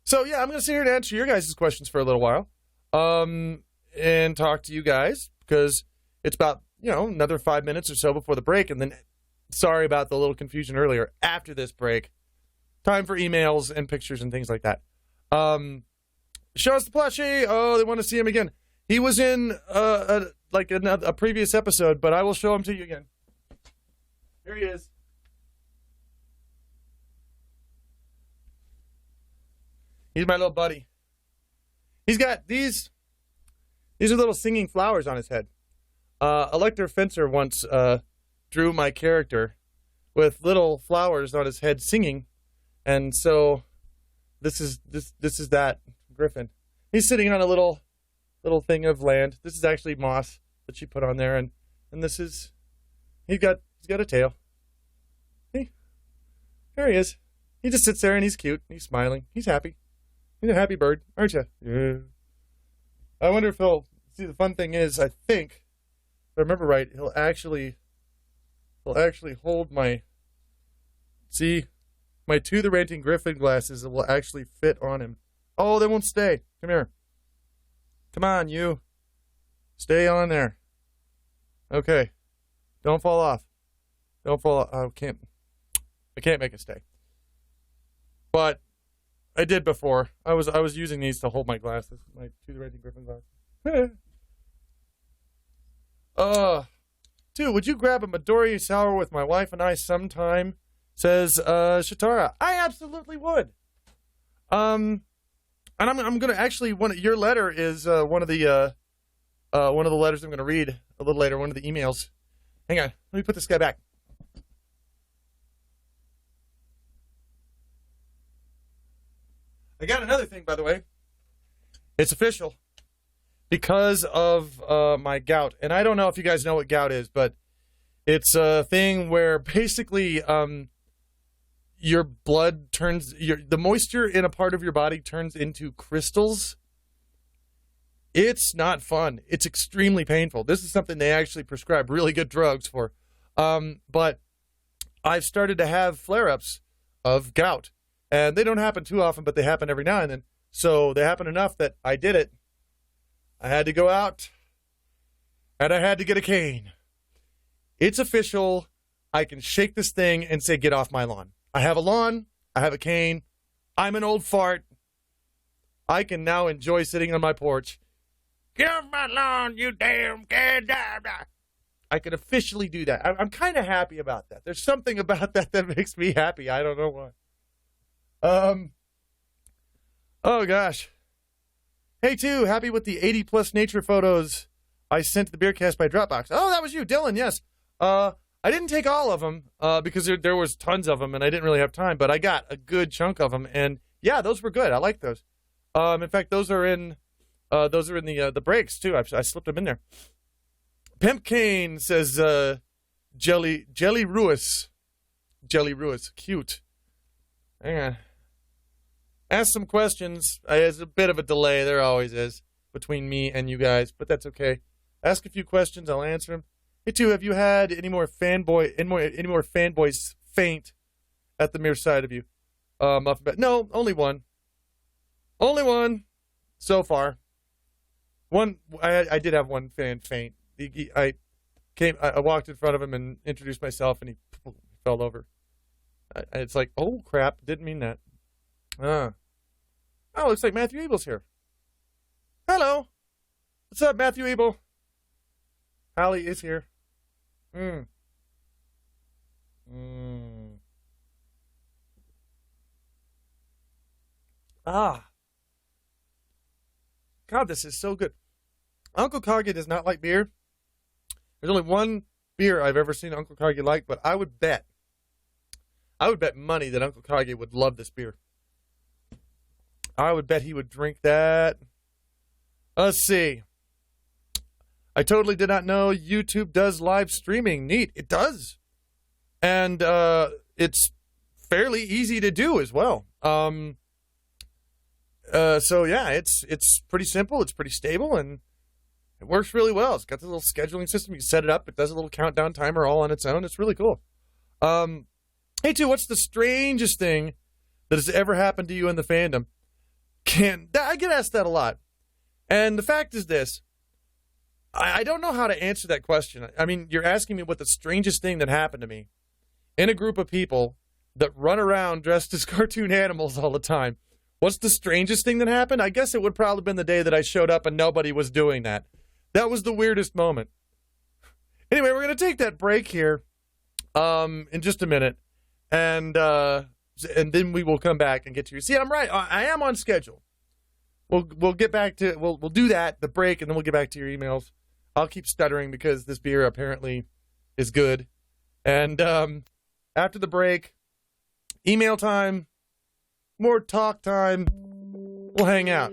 [SPEAKER 1] So yeah, I'm going to sit here and answer your guys' questions for a little while. And talk to you guys, because it's about, another 5 minutes or so before the break. And then, sorry about the little confusion earlier. After this break, time for emails and pictures and things like that. Show us the plushie. Oh, they want to see him again. He was in a previous episode, but I will show him to you again. Here he is. He's my little buddy. He's got these are little singing flowers on his head. Elector Fencer once drew my character with little flowers on his head singing. And so this is that Gryphon. He's sitting on a little thing of land. This is actually moss that she put on there, and this is he's got a tail. See? There he is. He just sits there and he's cute. He's smiling. He's happy. He's a happy bird, aren't you? Yeah. I wonder if he'll see. The fun thing is, I think, if I remember right, he'll actually hold my To the Ranting Gryphon glasses. That will actually fit on him. Oh, they won't stay. Come here. Come on, you. Stay on there. Okay. Don't fall off. Don't fall off. I can't make it stay. But I did before. I was using these to hold my glasses. My To the Ranting Gryphon glasses. Dude, would you grab a Midori sour with my wife and I sometime? Says Shatara. I absolutely would. And I'm gonna actually your letter is one of the letters I'm gonna read a little later. One of the emails. Hang on, let me put this guy back. I got another thing, by the way. It's official because of my gout, and I don't know if you guys know what gout is, but it's a thing where basically your blood turns, the moisture in a part of your body turns into crystals. It's not fun. It's extremely painful. This is something they actually prescribe really good drugs for. But I've started to have flare-ups of gout. And they don't happen too often, but they happen every now and then. So they happen enough that I did it. I had to go out, and I had to get a cane. It's official. I can shake this thing and say, get off my lawn. I have a lawn. I have a cane. I'm an old fart. I can now enjoy sitting on my porch. Get off my lawn, you damn kid. I can officially do that. I'm kind of happy about that. There's something about that makes me happy. I don't know why. Oh gosh. Hey, too, happy with the 80+ nature photos I sent to the Beercast by Dropbox. Oh, that was you, Dylan, yes. I didn't take all of them, because there was tons of them, and I didn't really have time, but I got a good chunk of them, and yeah, those were good. I like those. In fact, those are in the breaks, too. I slipped them in there. Pimp Kane says, Jelly Ruiz, cute. Hang on. Ask some questions. There's a bit of a delay. There always is between me and you guys, but that's okay. Ask a few questions. I'll answer them. Hey, too, have you had any more fanboys faint at the mere sight of you? No, only one. Only one so far. One. I did have one fan faint. I walked in front of him and introduced myself, and he fell over. It's like, oh crap! Didn't mean that. Oh, looks like Matthew Ebel's here. Hello. What's up, Matthew Ebel? Hallie is here. Ah. God, this is so good. Uncle Kage does not like beer. There's only one beer I've ever seen Uncle Kage like, but I would bet money that Uncle Kage would love this beer. I would bet he would drink that. Let's see. I totally did not know YouTube does live streaming. Neat. It does. And it's fairly easy to do as well. So yeah, it's pretty simple. It's pretty stable, and it works really well. It's got this little scheduling system. You set it up. It does a little countdown timer all on its own. It's really cool. Hey, too, what's the strangest thing that has ever happened to you in the fandom? I get asked that a lot. And the fact is this. I don't know how to answer that question. I mean, you're asking me what the strangest thing that happened to me in a group of people that run around dressed as cartoon animals all the time. What's the strangest thing that happened? I guess it would probably have been the day that I showed up and nobody was doing that. That was the weirdest moment. Anyway, we're going to take that break here in just a minute. And then we will come back and get to you. See, I'm right. I am on schedule. We'll get back to we'll do that, the break, and then we'll get back to your emails. I'll keep stuttering because this beer apparently is good. And after the break, email time, more talk time. We'll hang out.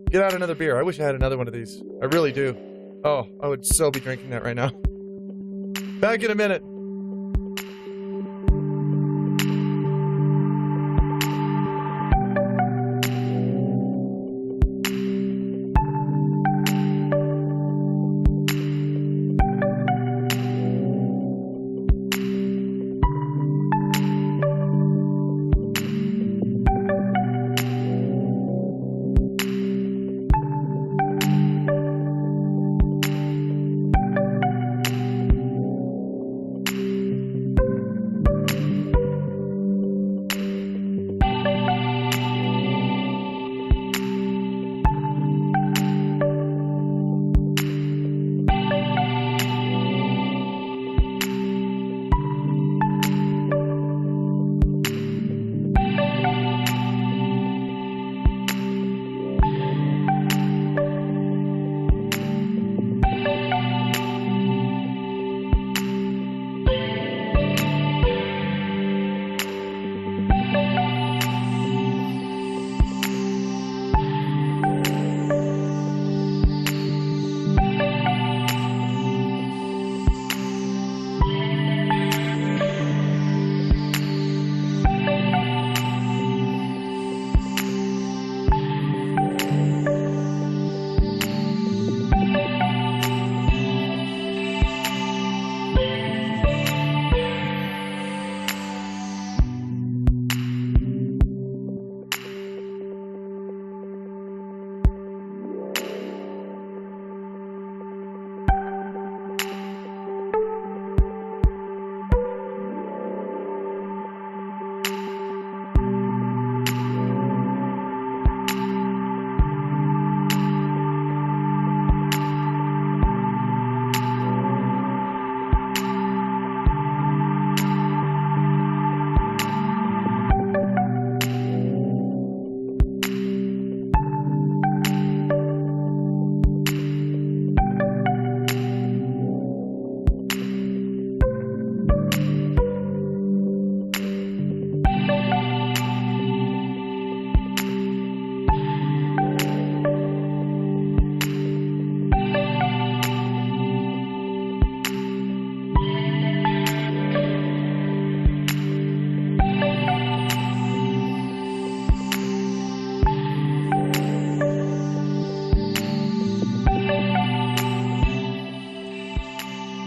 [SPEAKER 1] Get out another beer. I wish I had another one of these. I really do. Oh, I would so be drinking that right now. Back in a minute.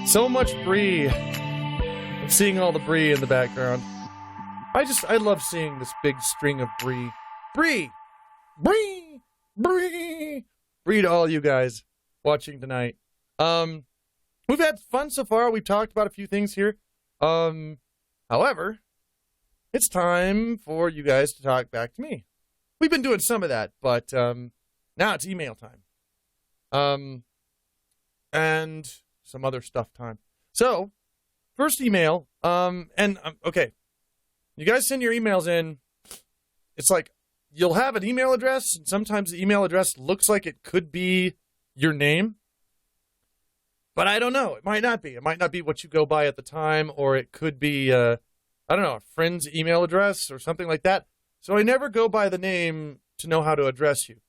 [SPEAKER 1] So much brie. I'm seeing all the brie in the background. I love seeing this big string of brie. Brie! Brie! Brie! Brie to all you guys watching tonight. We've had fun so far. We've talked about a few things here. However, it's time for you guys to talk back to me. We've been doing some of that, but now it's email time. And some other stuff time. So, first email, okay. You guys send your emails in. It's like, you'll have an email address, and sometimes the email address looks like it could be your name. But I don't know. It might not be. It might not be what you go by at the time, or it could be, I don't know, a friend's email address or something like that. So I never go by the name to know how to address you.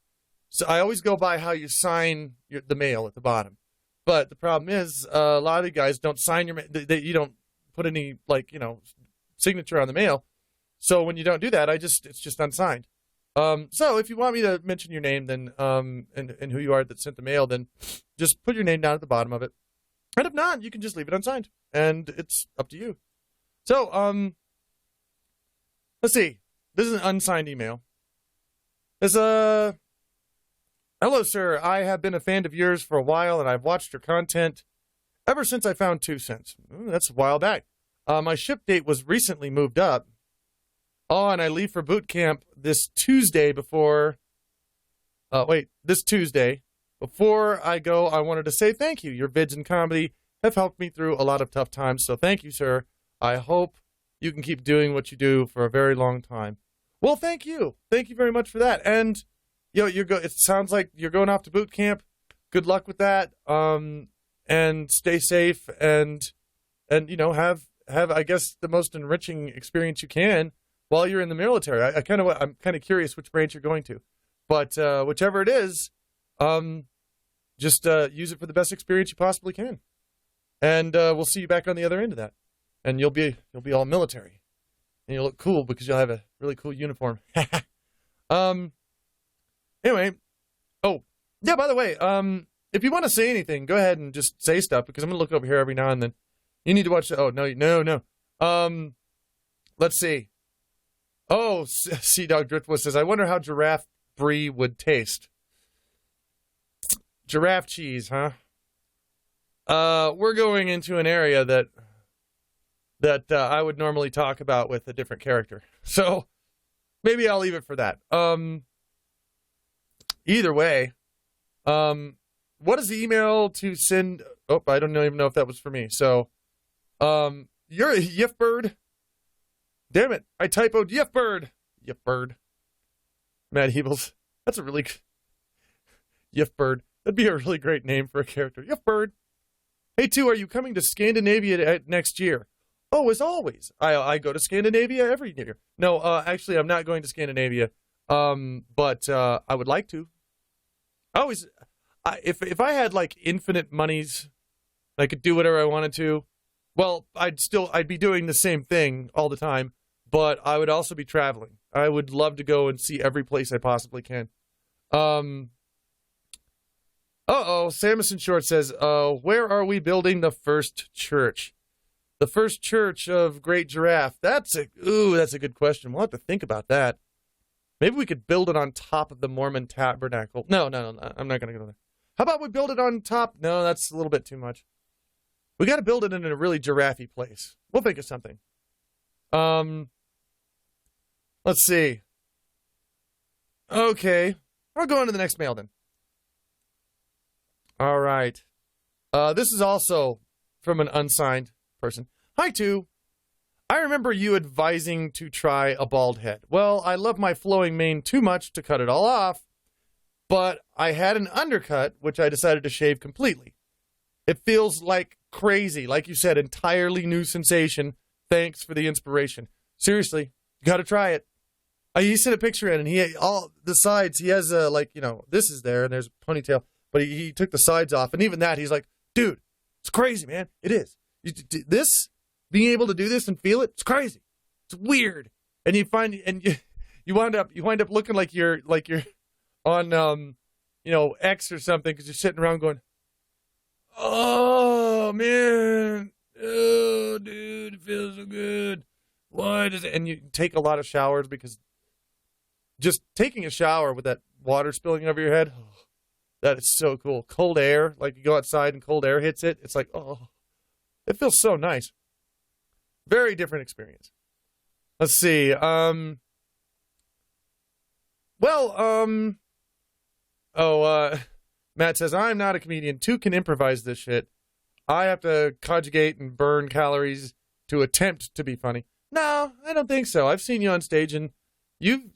[SPEAKER 1] So I always go by how you sign the mail at the bottom. But the problem is, a lot of you guys don't sign your mail. You don't put any, signature on the mail. So when you don't do that, it's just unsigned. So if you want me to mention your name, then and who you are that sent the mail, then just put your name down at the bottom of it. And if not, you can just leave it unsigned, and it's up to you. So let's see. This is an unsigned email. There's hello, sir. I have been a fan of yours for a while, and I've watched your content ever since I found 2 cents. That's a while back. My ship date was recently moved up. Oh, and I leave for boot camp this Tuesday before... this Tuesday. Before I go, I wanted to say thank you. Your vids and comedy have helped me through a lot of tough times, so thank you, sir. I hope you can keep doing what you do for a very long time. Well, thank you. Thank you very much for that. And... it sounds like you're going off to boot camp. Good luck with that. And stay safe and have I guess the most enriching experience you can while you're in the military. I'm kind of curious which branch you're going to, but whichever it is, just use it for the best experience you possibly can, and we'll see you back on the other end of that, and you'll be all military, and you'll look cool because you'll have a really cool uniform. Anyway, oh yeah, by the way, if you want to say anything, go ahead and just say stuff, because I'm gonna look over here every now and then. You need to watch the, oh no. Let's see. Oh, Sea Dog Driftwood says, I wonder how giraffe brie would taste. Giraffe cheese, huh? We're going into an area that I would normally talk about with a different character. So maybe I'll leave it for that. Either way, what is the email to send? Oh, I don't even know if that was for me. So, you're a Yif bird. Damn it, I typoed Yif bird. Yif bird. Mad Heebles. That's a really Yif bird. That'd be a really great name for a character. Yif bird. Hey, are you coming to Scandinavia next year? Oh, as always. I go to Scandinavia every year. No, actually, I'm not going to Scandinavia. But I would like to. If I had like infinite monies, I could do whatever I wanted to. Well, I'd be doing the same thing all the time, but I would also be traveling. I would love to go and see every place I possibly can. Samson Short says, where are we building the first church? The first church of Great Giraffe. That's a good question. We'll have to think about that. Maybe we could build it on top of the Mormon tabernacle. No, I'm not going to go there. How about we build it on top? No, that's a little bit too much. We got to build it in a really giraffe-y place. We'll think of something. Let's see. Okay. I'll go on to the next mail then. All right. This is also from an unsigned person. Hi, Tu. I remember you advising to try a bald head. Well, I love my flowing mane too much to cut it all off, but I had an undercut, which I decided to shave completely. It feels like crazy. Like you said, entirely new sensation. Thanks for the inspiration. Seriously, you got to try it. He sent a picture in, and he all the sides. He has this is there, and there's a ponytail, but he took the sides off, and even that, he's like, dude, it's crazy, man. It is. Being able to do this and feel it, it's crazy. It's weird. And you wind up looking like you're on X or something, because you're sitting around going, oh man, oh dude, it feels so good. Why does it? And you take a lot of showers, because just taking a shower with that water spilling over your head, that is so cool. Cold air, like you go outside and cold air hits it. It's like, oh, it feels so nice. Very different experience. Let's see. Matt says, I'm not a comedian. Tu can improvise this shit. I have to conjugate and burn calories to attempt to be funny. No, I don't think so. I've seen you on stage, and you've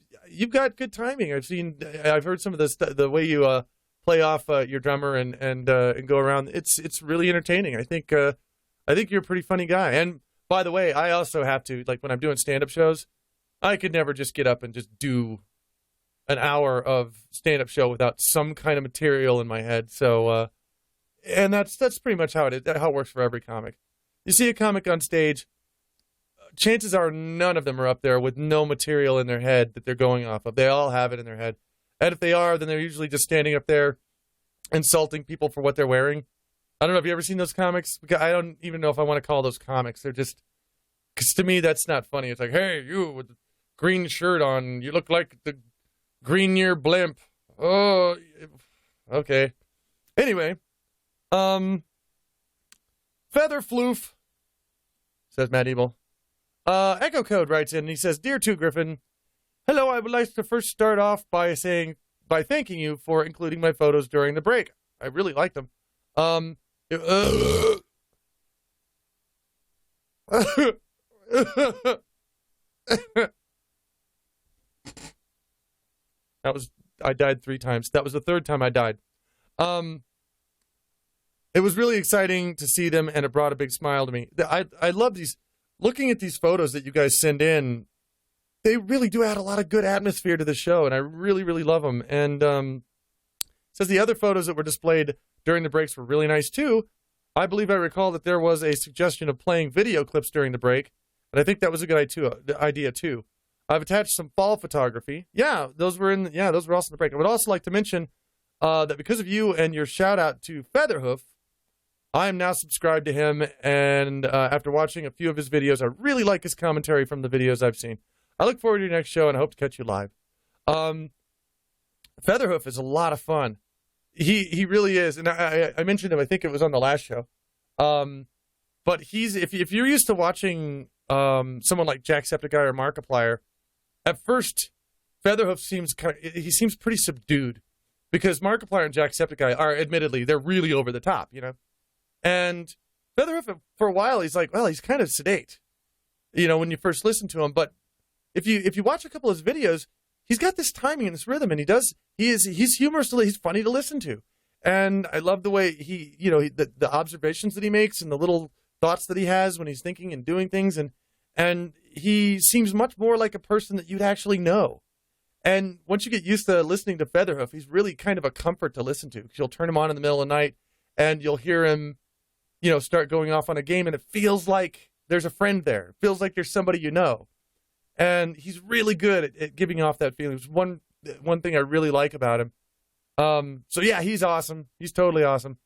[SPEAKER 1] got good timing. I've heard some of the way you play off your drummer and go around. It's really entertaining. I think you're a pretty funny guy. And by the way, I also have to, like, when I'm doing stand-up shows, I could never just get up and just do an hour of stand-up show without some kind of material in my head. So, and that's pretty much how it works for every comic. You see a comic on stage, chances are none of them are up there with no material in their head that they're going off of. They all have it in their head. And if they are, then they're usually just standing up there insulting people for what they're wearing. I don't know. Have you ever seen those comics? I don't even know if I want to call those comics. They're just, because to me, that's not funny. It's like, hey, you with the green shirt on, you look like the Green Year blimp. Oh, okay. Anyway, Feather Floof, says Matt Evil. Echo Code writes in, and he says, Dear Tu Gryphon, hello, I would like to first start off by thanking you for including my photos during the break. I really liked them. I died 3 times. That was the 3rd time I died. It was really exciting to see them, and it brought a big smile to me. I love looking at these photos that you guys send in. they really do add a lot of good atmosphere to the show, and I really, really love them. And says the other photos that were displayed during the breaks were really nice, too. I believe I recall that there was a suggestion of playing video clips during the break, and I think that was a good idea, too. I've attached some fall photography. Yeah, those were also in the break. I would also like to mention that because of you and your shout-out to Featherhoof, I am now subscribed to him, and after watching a few of his videos, I really like his commentary from the videos I've seen. I look forward to your next show, and I hope to catch you live. Featherhoof is a lot of fun. He really is, and I mentioned him. I think it was on the last show. But if you're used to watching someone like Jacksepticeye or Markiplier, at first Featherhoof seems pretty subdued, because Markiplier and Jacksepticeye are admittedly they're really over the top, you know. And Featherhoof for a while he's like, well, he's kind of sedate, you know, when you first listen to him. But if you watch a couple of his videos, he's got this timing and this rhythm, and he's humorous, he's funny to listen to. And I love the way the observations that he makes and the little thoughts that he has when he's thinking and doing things, and he seems much more like a person that you'd actually know. And once you get used to listening to Featherhoof, he's really kind of a comfort to listen to, because you'll turn him on in the middle of the night and you'll hear him, you know, start going off on a game, and it feels like there's a friend there. It feels like there's somebody you know. And he's really good at giving off that feeling. It's one thing I really like about him. So yeah, he's awesome. He's totally awesome.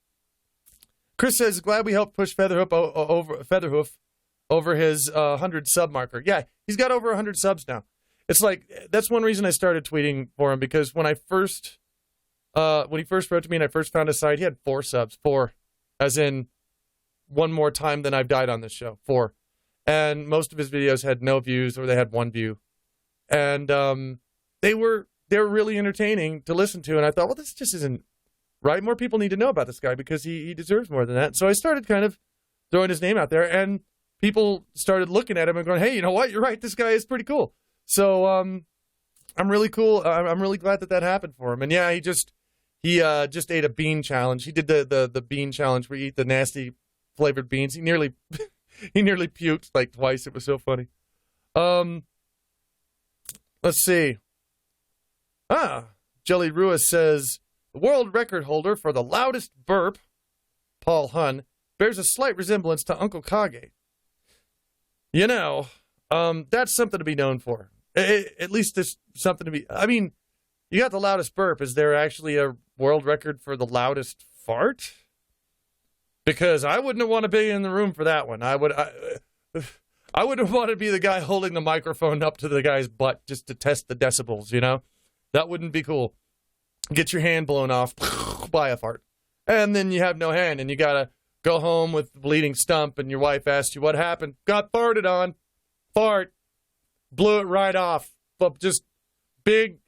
[SPEAKER 1] Chris says, glad we helped push Featherhoof over his 100 sub marker. Yeah, he's got over 100 subs now. It's like, that's one reason I started tweeting for him, because when he first wrote to me and I first found his site, he had 4 subs. 4, as in one more time than I've died on this show. 4. And most of his videos had no views, or they had 1 view. And they were really entertaining to listen to. And I thought, well, this just isn't right. More people need to know about this guy, because he deserves more than that. So I started kind of throwing his name out there, and people started looking at him and going, hey, you know what? You're right. This guy is pretty cool. So I'm really cool. I'm really glad that happened for him. And yeah, he just ate a bean challenge. He did the bean challenge where you eat the nasty flavored beans. He nearly puked like twice. It was so funny. Let's see. Jelly Ruiz says, the world record holder for the loudest burp, Paul Hun, bears a slight resemblance to Uncle Kage. You know, that's something to be known for. At least there's something to be... I mean, you got the loudest burp. Is there actually a world record for the loudest fart? Because I wouldn't want to be in the room for that one. I wouldn't want to be the guy holding the microphone up to the guy's butt just to test the decibels, you know? That wouldn't be cool. Get your hand blown off by a fart. And then you have no hand, and you got to go home with the bleeding stump, and your wife asks you what happened. Got farted on. Fart. Blew it right off. But just big,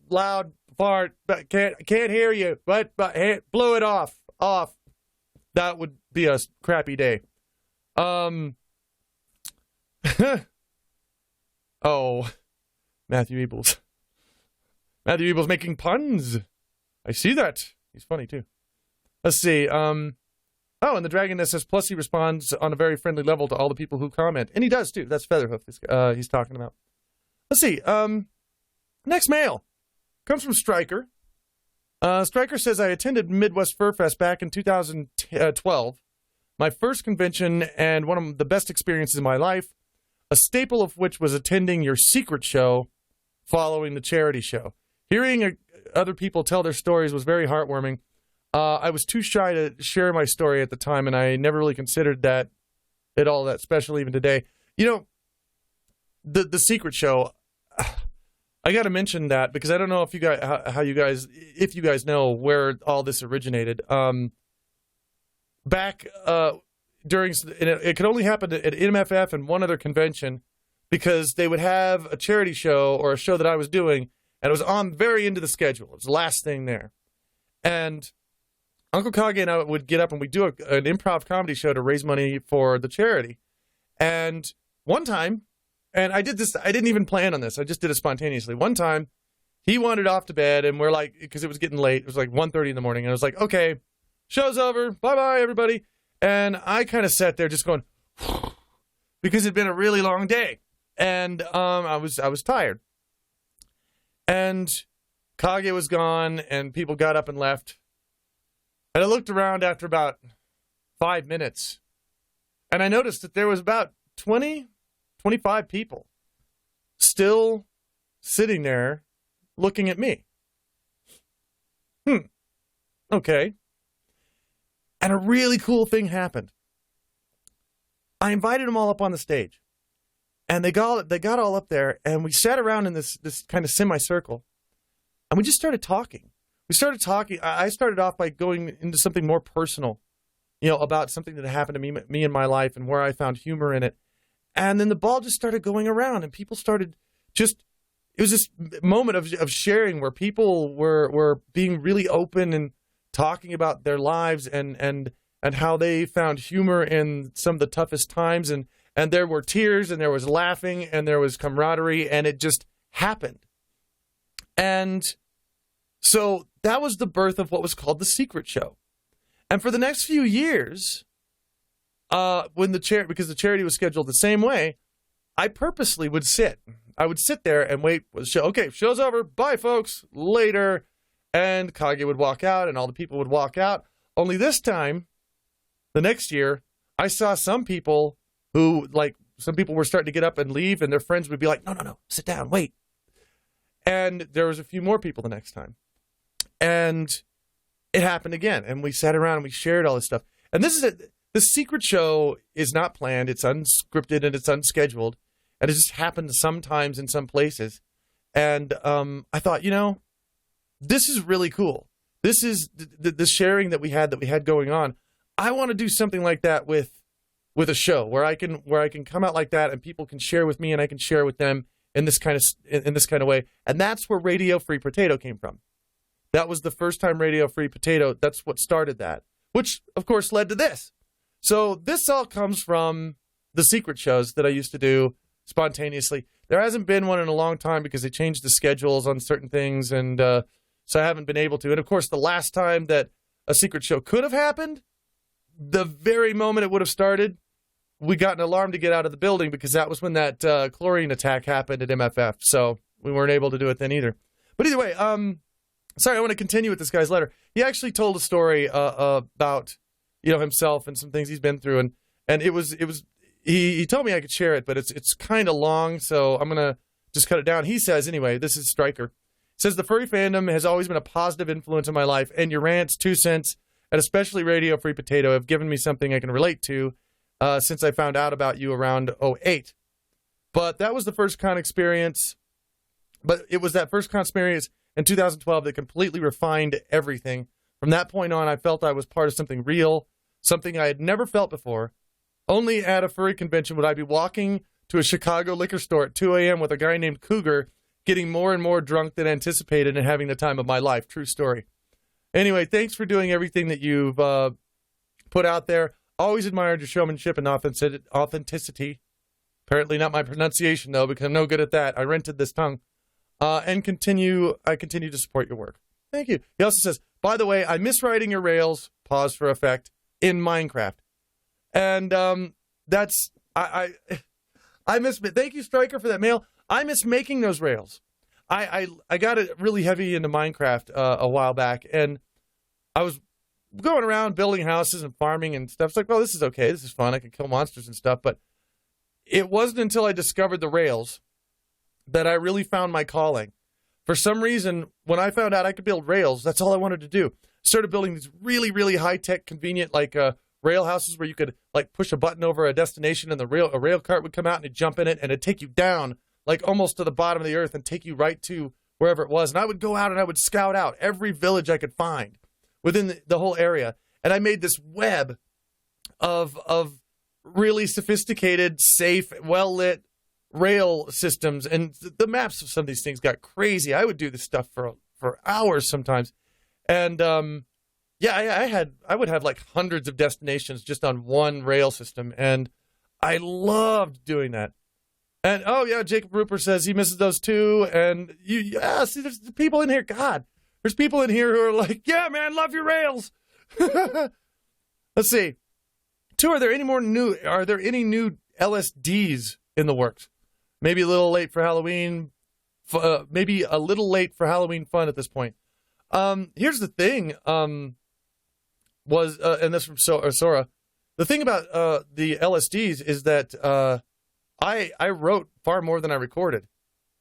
[SPEAKER 1] loud fart. But can't hear you. But blew it off. That would be a crappy day. Oh, Matthew Ebels. Matthew Ebels making puns. I see that. He's funny, too. Let's see. And the Dragon that says, plus he responds on a very friendly level to all the people who comment. And he does, too. That's Featherhoof he's talking about. Let's see. Next mail comes from Stryker. Stryker says, I attended Midwest Fur Fest back in 2012. My first convention and one of the best experiences of my life, a staple of which was attending your secret show following the charity show. Hearing other people tell their stories was very heartwarming. I was too shy to share my story at the time, and I never really considered that at all that special even today. You know, the secret show, I got to mention that because I don't know if you guys, if you guys know where all this originated. Back during, it could only happen at MFF and one other convention, because they would have a charity show or a show that I was doing, and it was on very into the schedule. It was the last thing there. And Uncle Kage and I would get up and we'd do an improv comedy show to raise money for the charity. And one time, and I did this, I didn't even plan on this, I just did it spontaneously. One time, he wandered off to bed, and we're like, because it was getting late, it was like 1:30 in the morning, and I was like, okay, show's over, bye-bye, everybody. And I kind of sat there just going, because it'd been a really long day. And I was tired. And Kage was gone, and people got up and left. And I looked around after about 5 minutes, and I noticed that there was about 20, 25 people still sitting there looking at me. Okay. And a really cool thing happened. I invited them all up on the stage. And they got all up there, and we sat around in this kind of semicircle, and we just started talking. I started off by going into something more personal, about something that happened to me in my life and where I found humor in it. And then the ball just started going around, and people started it was this moment of sharing where people were being really open and talking about their lives and how they found humor in some of the toughest times. And there were tears, and there was laughing, and there was camaraderie, and it just happened. And so that was the birth of what was called The Secret Show. And for the next few years, because the charity was scheduled the same way, I purposely would sit. I would sit there and wait for the show. Okay, show's over. Bye, folks. Later. And Kage would walk out, and all the people would walk out. Only this time, the next year, I saw some people some people were starting to get up and leave, and their friends would be like, no, sit down, wait. And there was a few more people the next time. And it happened again, and we sat around and we shared all this stuff. And the Secret Show is not planned, it's unscripted, and it's unscheduled, and it just happened sometimes in some places. And I thought, this is really cool. This is the sharing that we had going on. I want to do something like that with a show where I can come out like that, and people can share with me, and I can share with them in this kind of way. And that's where Radio Free Potato came from. That was the first time Radio Free Potato. That's what started that, which of course led to this. So this all comes from the secret shows that I used to do spontaneously. There hasn't been one in a long time because they changed the schedules on certain things, and so I haven't been able to. And of course, the last time that a secret show could have happened, the very moment it would have started, we got an alarm to get out of the building because that was when that chlorine attack happened at MFF. So we weren't able to do it then either. But either way, sorry, I want to continue with this guy's letter. He actually told a story about himself and some things he's been through, and he told me I could share it, but it's kind of long, so I'm gonna just cut it down. He says, anyway, this is Stryker. He says, the furry fandom has always been a positive influence in my life, and your rants, 2 cents, and especially Radio Free Potato have given me something I can relate to since I found out about you around 2008. But that was the first con experience. But it was that first con experience in 2012 that completely refined everything. From that point on, I felt I was part of something real, something I had never felt before. Only at a furry convention would I be walking to a Chicago liquor store at 2 a.m. with a guy named Cougar, getting more and more drunk than anticipated and having the time of my life. True story. Anyway, thanks for doing everything that you've put out there. Always admired your showmanship and authenticity. Apparently not my pronunciation, though, because I'm no good at that. I rented this tongue. I continue to support your work. Thank you. He also says, by the way, I miss writing your rails, pause for effect, in Minecraft. And I miss, thank you, Stryker, for that mail. I miss making those rails. I got it really heavy into Minecraft a while back, and I was going around building houses and farming and stuff. It's like, well, this is okay. This is fun. I can kill monsters and stuff. But it wasn't until I discovered the rails that I really found my calling. For some reason, when I found out I could build rails, that's all I wanted to do. I started building these really, really high-tech, convenient, rail houses where you could, push a button over a destination and a rail cart would come out and it'd jump in it and it'd take you down, almost to the bottom of the earth and take you right to wherever it was. And I would go out and I would scout out every village I could find within the whole area. And I made this web of really sophisticated, safe, well-lit rail systems. And the maps of some of these things got crazy. I would do this stuff for hours sometimes. And I would have hundreds of destinations just on one rail system. And I loved doing that. And, oh, yeah, Jacob Rupert says he misses those too. And, see, there's people in here. God, there's people in here who are like, yeah, man, love your rails. Let's see. 2, are there any new LSDs in the works? Maybe a little late for Halloween. Maybe a little late for Halloween fun at this point. Here's the thing. And this from Sora. The thing about the LSDs is that I wrote far more than I recorded.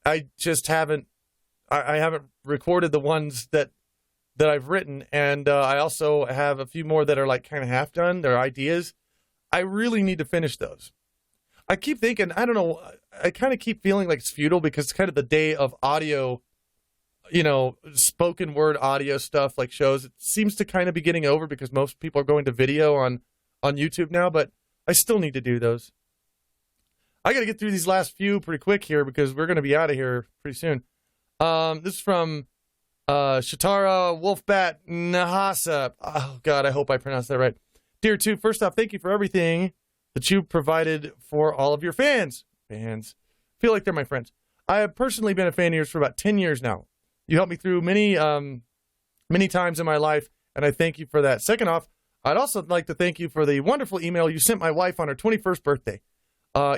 [SPEAKER 1] I just haven't. I haven't recorded the ones that I've written, and I also have a few more that are like kind of half done. They're ideas. I really need to finish those. I keep thinking, I don't know, I kind of keep feeling like it's futile because it's kind of the day of audio, spoken word audio stuff like shows. It seems to kind of be getting over because most people are going to video on YouTube now, but I still need to do those. I got to get through these last few pretty quick here because we're going to be out of here pretty soon. This is from Shatara Wolfbat Nahasa. Oh, God, I hope I pronounced that right. Dear 2, first off, thank you for everything that you provided for all of your fans. Feel like they're my friends. I have personally been a fan of yours for about 10 years now. You helped me through many times in my life, and I thank you for that. Second off, I'd also like to thank you for the wonderful email you sent my wife on her 21st birthday.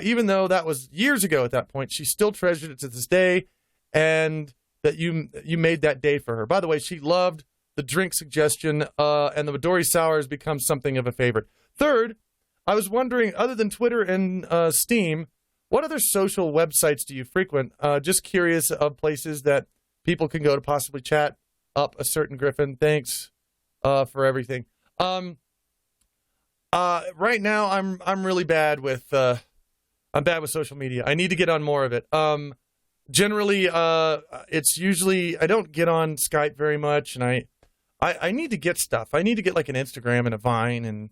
[SPEAKER 1] Even though that was years ago at that point, she still treasured it to this day, and that you made that day for her. By the way, she loved the drink suggestion, and the Midori Sour has become something of a favorite. Third, I was wondering, other than Twitter and Steam, what other social websites do you frequent? Just curious of places that people can go to possibly chat up a certain Gryphon. Thanks for everything. Right now, I'm really bad with social media. I need to get on more of it. Generally, it's usually I don't get on Skype very much, and I need to get stuff. I need to get like an Instagram and a Vine and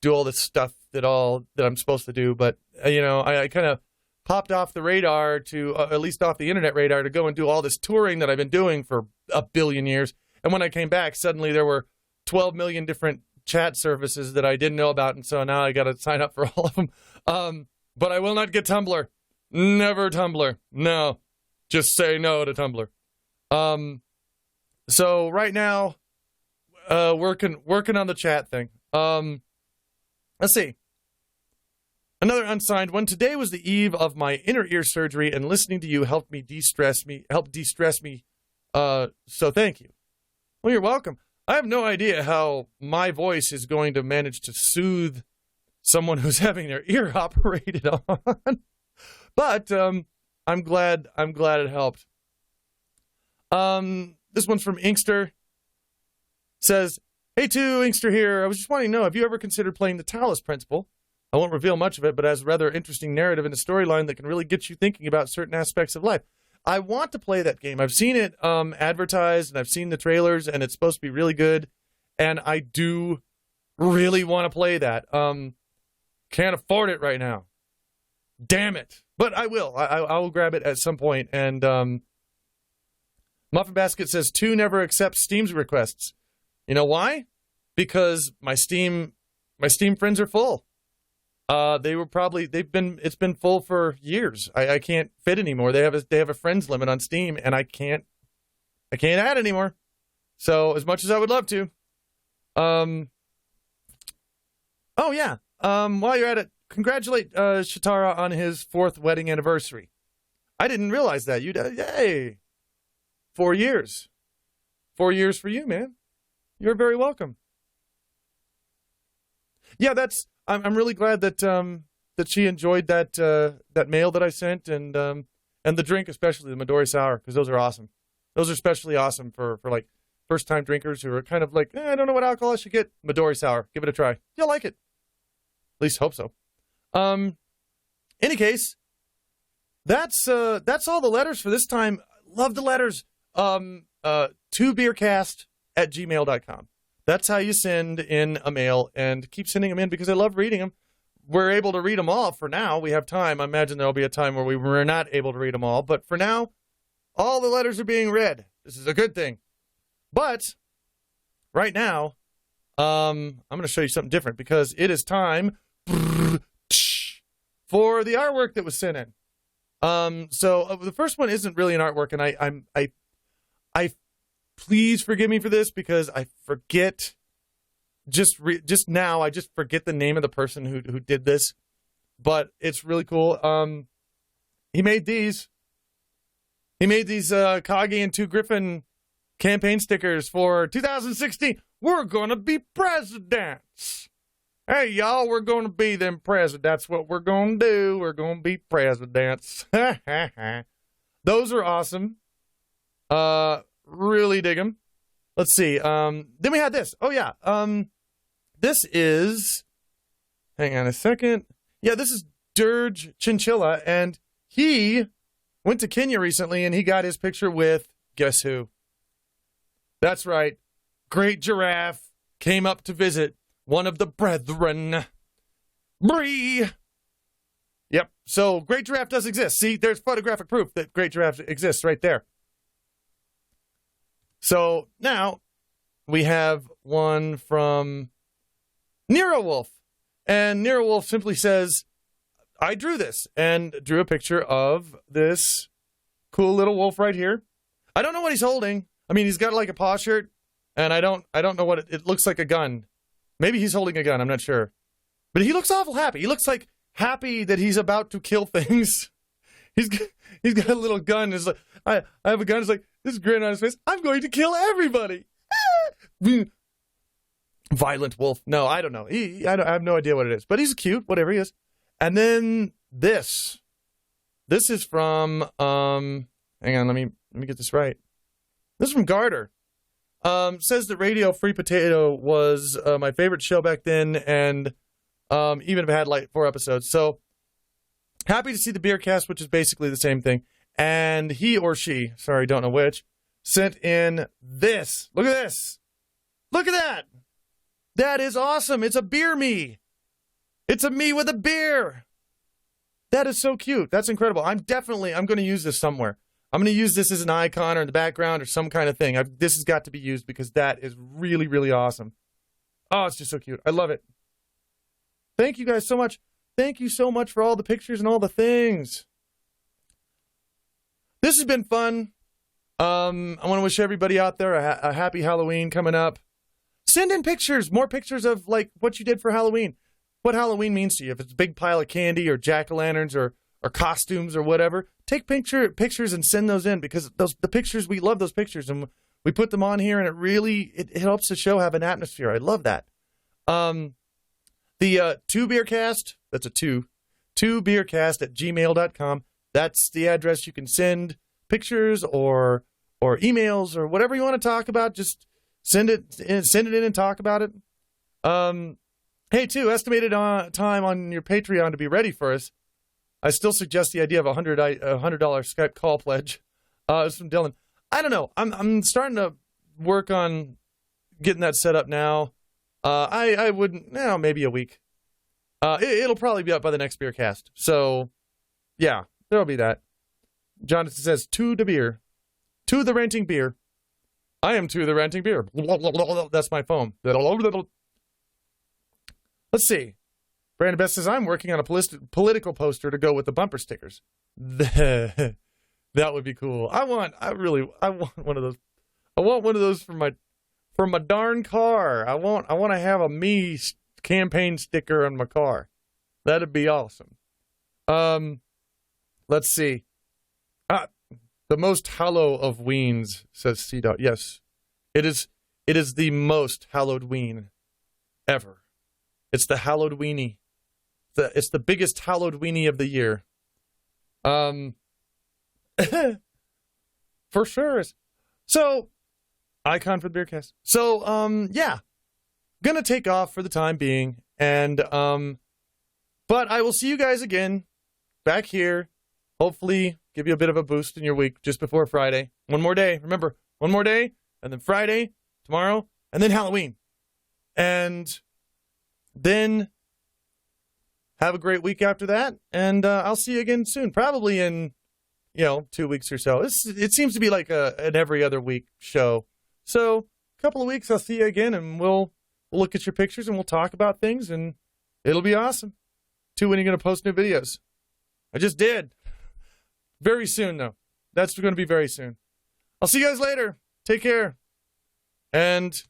[SPEAKER 1] do all this stuff that I'm supposed to do. But I kind of popped off the radar to at least off the internet radar to go and do all this touring that I've been doing for a billion years. And when I came back, suddenly there were 12 million different chat services that I didn't know about, and so now I got to sign up for all of them. But I will not get Tumblr. Never Tumblr. No. Just say no to Tumblr. So right now, working on the chat thing. Let's see. Another unsigned one. Today was the eve of my inner ear surgery, and listening to you helped de-stress me. So thank you. Well, you're welcome. I have no idea how my voice is going to manage to soothe someone who's having their ear operated on. But I'm glad it helped. This one's from Inkster. Says, "Hey, 2, Inkster here. I was just wanting to know, have you ever considered playing the Talus Principle? I won't reveal much of it, but has a rather interesting narrative and a storyline that can really get you thinking about certain aspects of life." I want to play that game. I've seen it advertised, and I've seen the trailers, and it's supposed to be really good. And I do really want to play that. Can't afford it right now. Damn it. But I will. I will grab it at some point. And Muffin Basket says, 2 never accepts Steam's requests. You know why? Because my Steam friends are full. It's been full for years. I can't fit anymore. They have a friends limit on Steam, and I can't add anymore. So as much as I would love to. Oh yeah. While you're at it, congratulate Shatara on his 4th wedding anniversary. I didn't realize that. Yay. 4 years. 4 years for you, man. You're very welcome. Yeah, I'm really glad that she enjoyed that mail that I sent, and the drink, especially the Midori Sour, because those are awesome. Those are especially awesome for like first time drinkers who are kind of like, I don't know what alcohol I should get. Midori Sour, give it a try. You'll like it. At least hope so. Any case, that's all the letters for this time. Love the letters. To beercast@gmail.com. That's how you send in a mail, and keep sending them in because I love reading them. We're able to read them all for now. We have time. I imagine there'll be a time where we were not able to read them all, but for now, all the letters are being read. This is a good thing. But right now, I'm going to show you something different because it is time for the artwork that was sent in. So the first one isn't really an artwork, and I please forgive me for this because I forget just now. I just forget the name of the person who did this, but it's really cool. He made these. He made these Kage and 2 Gryphon campaign stickers for 2016. We're going to be presidents. Hey, y'all, we're going to be them presidents. That's what we're going to do. We're going to be presidents. Those are awesome. Really dig them. Let's see. Then we had this. Oh, yeah. This is... Hang on a second. Yeah, this is Dirge Chinchilla, and he went to Kenya recently, and he got his picture with, guess who? That's right. Great Giraffe came up to visit one of the brethren. Bree! Yep, so Great Giraffe does exist. See, there's photographic proof that Great Giraffe exists right there. So now we have one from Nero Wolf. And Nero Wolf simply says, I drew this, and drew a picture of this cool little wolf right here. I don't know what he's holding. I mean, he's got like a paw shirt, and I don't know what it looks like a gun. Maybe he's holding a gun, I'm not sure. But he looks awful happy. He looks like happy that he's about to kill things. He's got a little gun. It's like, I have a gun. It's like, this grin on his face. I'm going to kill everybody. Violent wolf. No, I don't know. I have no idea what it is. But he's cute, whatever he is. And then this. This is from, hang on, let me get this right. This is from Garter. Says that Radio Free Potato was my favorite show back then, and even if it had like 4 episodes. So happy to see the Beercast, which is basically the same thing. And he or she, sorry, don't know which, sent in this. Look at this. Look at that. That is awesome. It's a beer me. It's a me with a beer. That is so cute. That's incredible. I'm going to use this somewhere. I'm going to use this as an icon or in the background or some kind of thing. This has got to be used because that is really, really awesome. Oh, it's just so cute. I love it. Thank you guys so much. Thank you so much for all the pictures and all the things. This has been fun. I want to wish everybody out there a happy Halloween coming up. Send in pictures, more pictures of like what you did for Halloween. What Halloween means to you. If it's a big pile of candy or jack-o'-lanterns or costumes or whatever, take pictures and send those in because the pictures, we love those pictures and we put them on here and it helps the show have an atmosphere. I love that. The 2Beercast, that's a 2Beercast@gmail.com. That's the address you can send pictures or emails or whatever you want to talk about. Just send it in and talk about it. Hey, too, estimated time on your Patreon to be ready for us. I still suggest the idea of a $100 Skype call pledge. It's from Dylan. I don't know. I'm starting to work on getting that set up now. I wouldn't, maybe a week. It'll probably be up by the next Beercast. So, yeah, there'll be that. Jonathan says, to the beer. To the renting beer. I am to the renting beer. That's my phone. Let's see. Brandon Best says, I'm working on a political poster to go with the bumper stickers. That would be cool. I want one of those. I want one of those for my darn car. I want to have a me campaign sticker on my car. That'd be awesome. Let's see. The most hollow of weens, says C. Dot. Yes, it is the most hallowed ween ever. It's the hallowed weenie. It's the biggest hallowed weenie of the year. For sure. So, icon for the Beercast. So, yeah. Gonna take off for the time being. And, but I will see you guys again back here. Hopefully, give you a bit of a boost in your week just before Friday. One more day. Remember, one more day. And then Friday, tomorrow, and then Halloween. And then have a great week after that. And I'll see you again soon. Probably in, 2 weeks or so. It seems to be like an every other week show. So, a couple of weeks, I'll see you again, and we'll look at your pictures, and we'll talk about things, and it'll be awesome. Too, when you're going to post new videos. I just did. Very soon, though. That's going to be very soon. I'll see you guys later. Take care. And